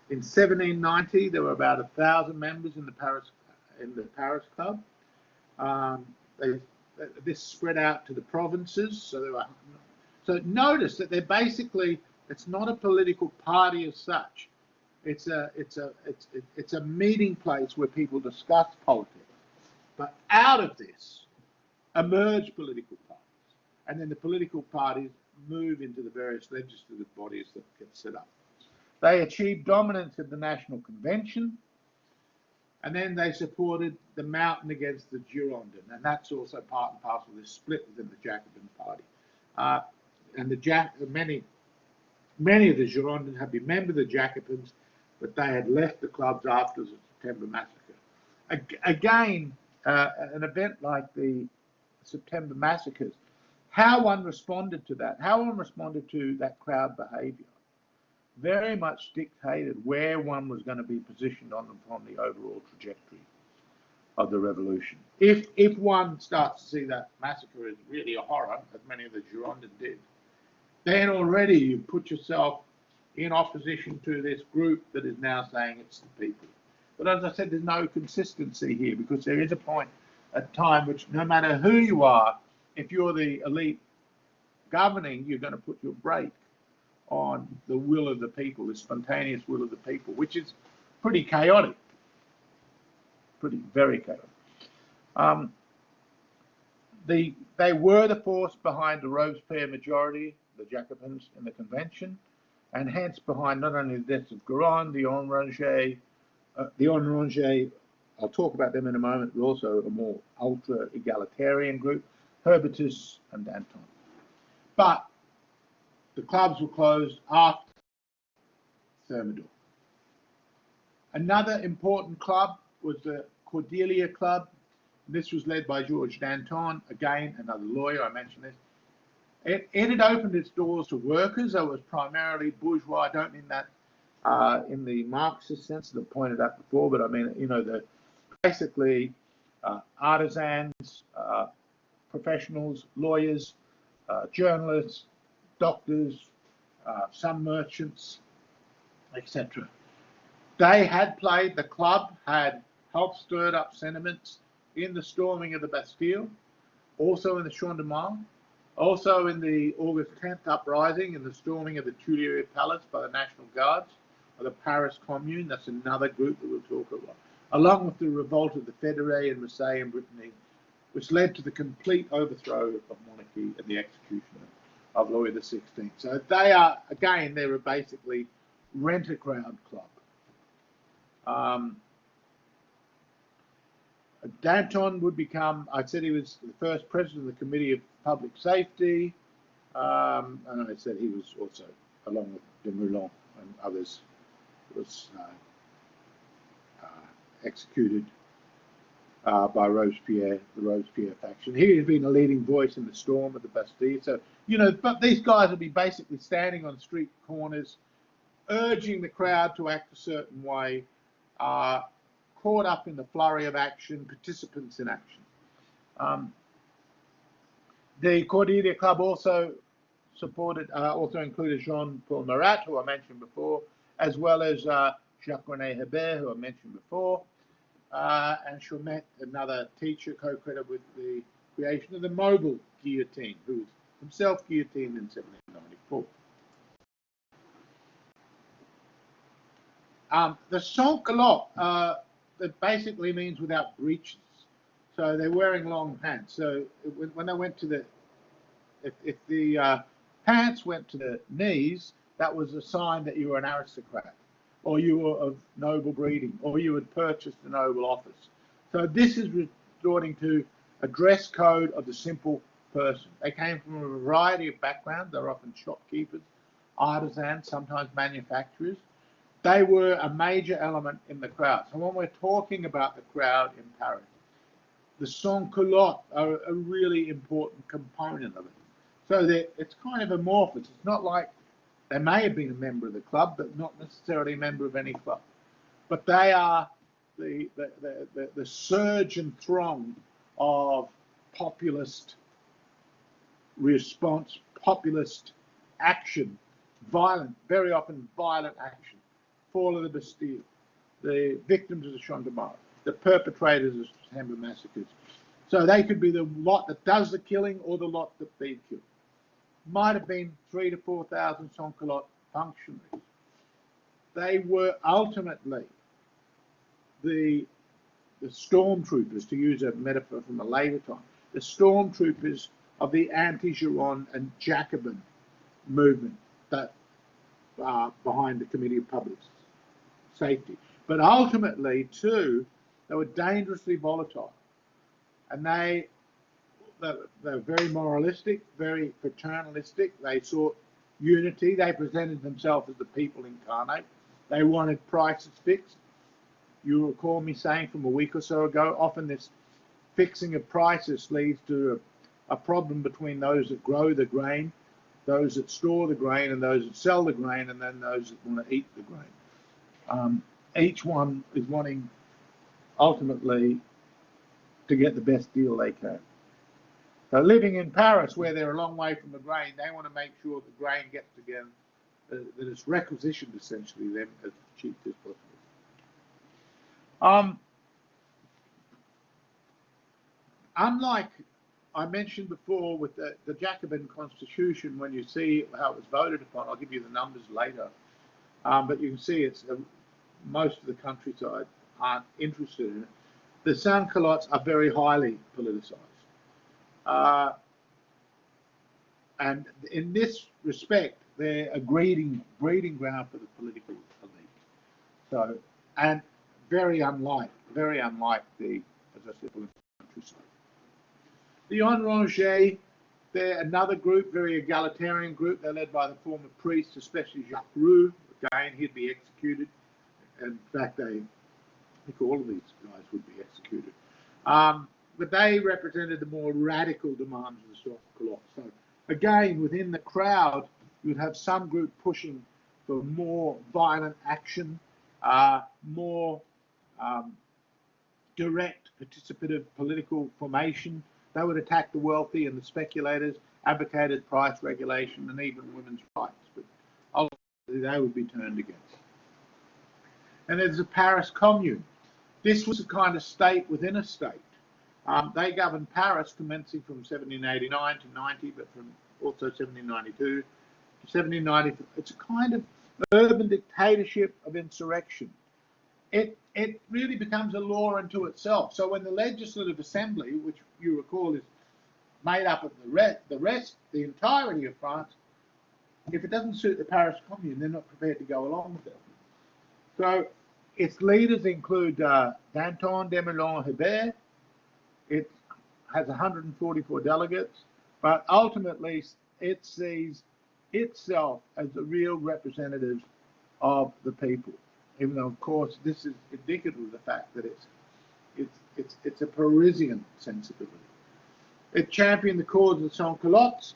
In 1790, there were about 1,000 members in the Paris Club. This spread out to the provinces. So notice that they're basically, it's not a political party as such. It's a meeting place where people discuss politics. But out of this emerge political parties, and then the political parties move into the various legislative bodies that get set up. They achieved dominance at the National Convention, and then they supported the Mountain against the Girondin, and that's also part and parcel of this split within the Jacobin Party. And many of the Girondins had been members of the Jacobins, but they had left the clubs after the September Massacre. Again, an event like the September Massacres, how one responded to that, crowd behaviour, very much dictated where one was going to be positioned on the overall trajectory of the revolution. If one starts to see that massacre as really a horror, as many of the Girondins did, then already you put yourself in opposition to this group that is now saying it's the people. But as I said, there's no consistency here because there is a point at time which no matter who you are, if you're the elite governing, you're going to put your brake on the will of the people, the spontaneous will of the people, which is pretty chaotic, very chaotic. They were the force behind the Robespierre majority, the Jacobins in the convention. and hence behind not only the deaths of Guérin, the Orange, I'll talk about them in a moment, but also a more ultra-egalitarian group, Herbertus and Danton. But the clubs were closed after Thermidor. Another important club was the Cordelia Club. This was led by Georges Danton, again, another lawyer, I mentioned this. It had opened its doors to workers. It was primarily bourgeois. I don't mean that in the Marxist sense that I pointed out before, but I mean, basically artisans, professionals, lawyers, journalists, doctors, some merchants, etc. They had played, the club had helped stir up sentiments in the storming of the Bastille, also in the Champ de Mars, also in the August 10th uprising and the storming of the Tuileries Palace by the National Guards, or the Paris Commune. That's another group that we'll talk about, along with the revolt of the Fédérés in Marseille and Brittany, which led to the complete overthrow of monarchy and the execution of Louis XVI. So they are, again, they were basically rent-a-crowd club. Danton would become, I said he was the first president of the Committee of Public Safety, and I said he was also, along with de Moulin and others, was executed by Robespierre, the Robespierre faction. He had been a leading voice in the storm of the Bastille. So, but these guys would be basically standing on street corners, urging the crowd to act a certain way, caught up in the flurry of action, participants in action. The Cordelia Club also included Jean-Paul Marat, who I mentioned before, as well as Jacques-René Hébert, who I mentioned before, and Chaumet, another teacher, co-credited with the creation of the mobile guillotine, who was himself guillotined in 1794. The sans-culotte, that basically means without breeches. So they're wearing long pants. So when they went to the, if the pants went to the knees, that was a sign that you were an aristocrat, or you were of noble breeding, or you had purchased a noble office. So this is resorting to a dress code of the simple person. They came from a variety of backgrounds. They were often shopkeepers, artisans, sometimes manufacturers. They were a major element in the crowd. So when we're talking about the crowd in Paris, the sans-culottes are a really important component of it. So it's kind of amorphous. It's not like they may have been a member of the club, but not necessarily a member of any club. But they are the surge and throng of populist response, populist action, violent, very often violent action. Fall of the Bastille, the victims of the Champ de Mars, the perpetrators of September massacres. So they could be the lot that does the killing or the lot that be killed. Might have been 3,000 to 4,000 sans-culotte functionaries. They were ultimately the stormtroopers, to use a metaphor from a later time, the stormtroopers of the anti-Gironde and Jacobin movement that are behind the Committee of Public Safety. But ultimately, too, they were dangerously volatile. And they were very moralistic, very fraternalistic. They sought unity. They presented themselves as the people incarnate. They wanted prices fixed. You recall me saying from a week or so ago, often this fixing of prices leads to a problem between those that grow the grain, those that store the grain, and those that sell the grain, and then those that want to eat the grain. Each one is wanting, ultimately, to get the best deal they can. So living in Paris, where they're a long way from the grain, they want to make sure the grain gets together, that it's requisitioned, essentially, them as cheap as possible. Unlike I mentioned before with the Jacobin constitution, when you see how it was voted upon, I'll give you the numbers later, but you can see it's most of the countryside aren't interested in it. The sans-culottes are very highly politicized. And in this respect, they're a breeding ground for the political elite. So, and very unlike the, as I said, political countryside. The Enragés, they're another group, very egalitarian group. They're led by the former priests, especially Jacques Roux. Again, he'd be executed. In fact, I think all of these guys would be executed. But they represented the more radical demands of the sans-culottes. So again, within the crowd, you'd have some group pushing for more violent action, more direct participative political formation. They would attack the wealthy and the speculators, advocated price regulation and even women's rights, but ultimately they would be turned against. And there's the Paris Commune. This was a kind of state within a state. They governed Paris commencing from 1789 to 90, but from also 1792 to 1790. It's a kind of urban dictatorship of insurrection. It really becomes a law unto itself. So when the Legislative Assembly, which you recall is made up of the entirety of France, if it doesn't suit the Paris Commune, they're not prepared to go along with it. So its leaders include Danton, Desmoulins, Hébert. It has 144 delegates, but ultimately it sees itself as the real representatives of the people. Even though, of course, this is indicative of the fact that it's a Parisian sensibility. It championed the cause of the sans-culottes,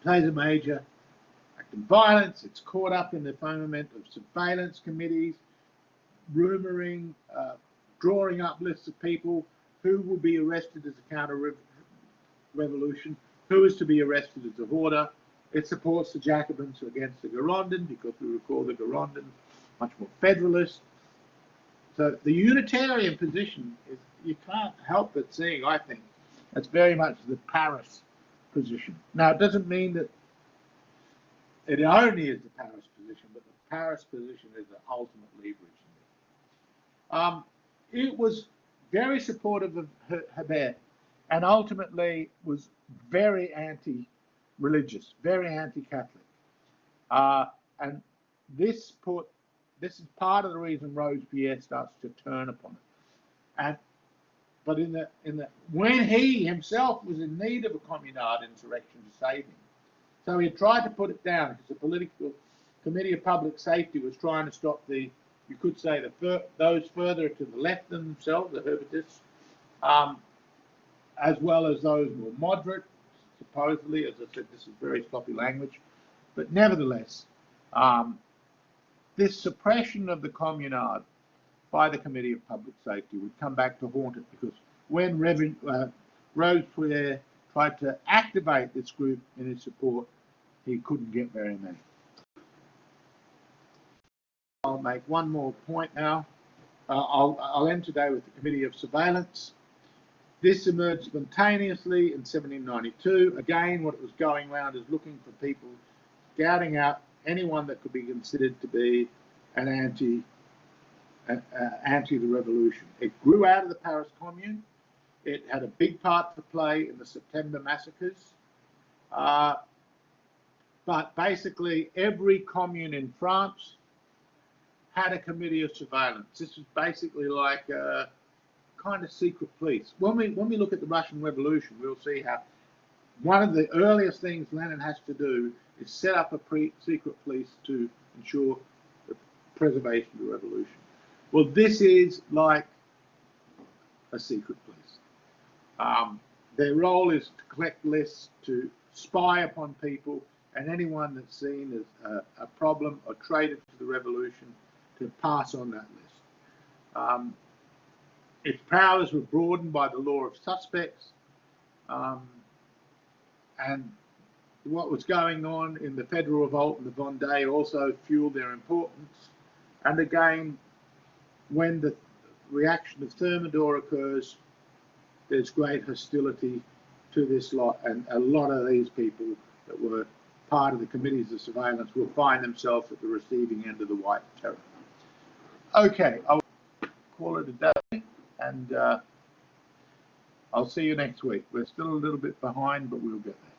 plays a major act of violence. It's caught up in the foment of surveillance committees, rumouring, drawing up lists of people who will be arrested as a counter-revolution, who is to be arrested as a hoarder. It supports the Jacobins against the Girondins, because we recall the Girondins much more federalist. So the Unitarian position is, you can't help but seeing, I think, that's very much the Paris position. Now, it doesn't mean that it only is the Paris position, but the Paris position is the ultimate leverage in it. It was very supportive of Hébert, and ultimately was very anti-religious, very anti-Catholic. And this is part of the reason Robespierre starts to turn upon it. But when he himself was in need of a communard insurrection to save him, so he tried to put it down, because the political committee of public safety was trying to stop the, you could say, those further to the left than themselves, the Herbertists, as well as those more moderate, supposedly. As I said, this is very sloppy language, but nevertheless, this suppression of the communard by the Committee of Public Safety would come back to haunt it, because when Robespierre tried to activate this group in his support, he couldn't get very many. I'll make one more point now. I'll end today with the Committee of Surveillance. This emerged spontaneously in 1792. Again, what it was going around is looking for people, scouting out anyone that could be considered to be an anti the revolution. It grew out of the Paris Commune. It had a big part to play in the September massacres. But basically, every commune in France had a committee of surveillance. This was basically like a kind of secret police. When we look at the Russian Revolution, we'll see how one of the earliest things Lenin has to do is set up a secret police to ensure the preservation of the revolution. Well, this is like a secret police. Their role is to collect lists, to spy upon people, and anyone that's seen as a problem or traitor to the revolution, to pass on that list. Its powers were broadened by the law of suspects, and what was going on in the Federal Revolt and the Vendée also fueled their importance. And again, when the reaction of Thermidor occurs, there's great hostility to this lot, and a lot of these people that were part of the committees of surveillance will find themselves at the receiving end of the White Terror. Okay, I'll call it a day, and I'll see you next week. We're still a little bit behind, but we'll get there.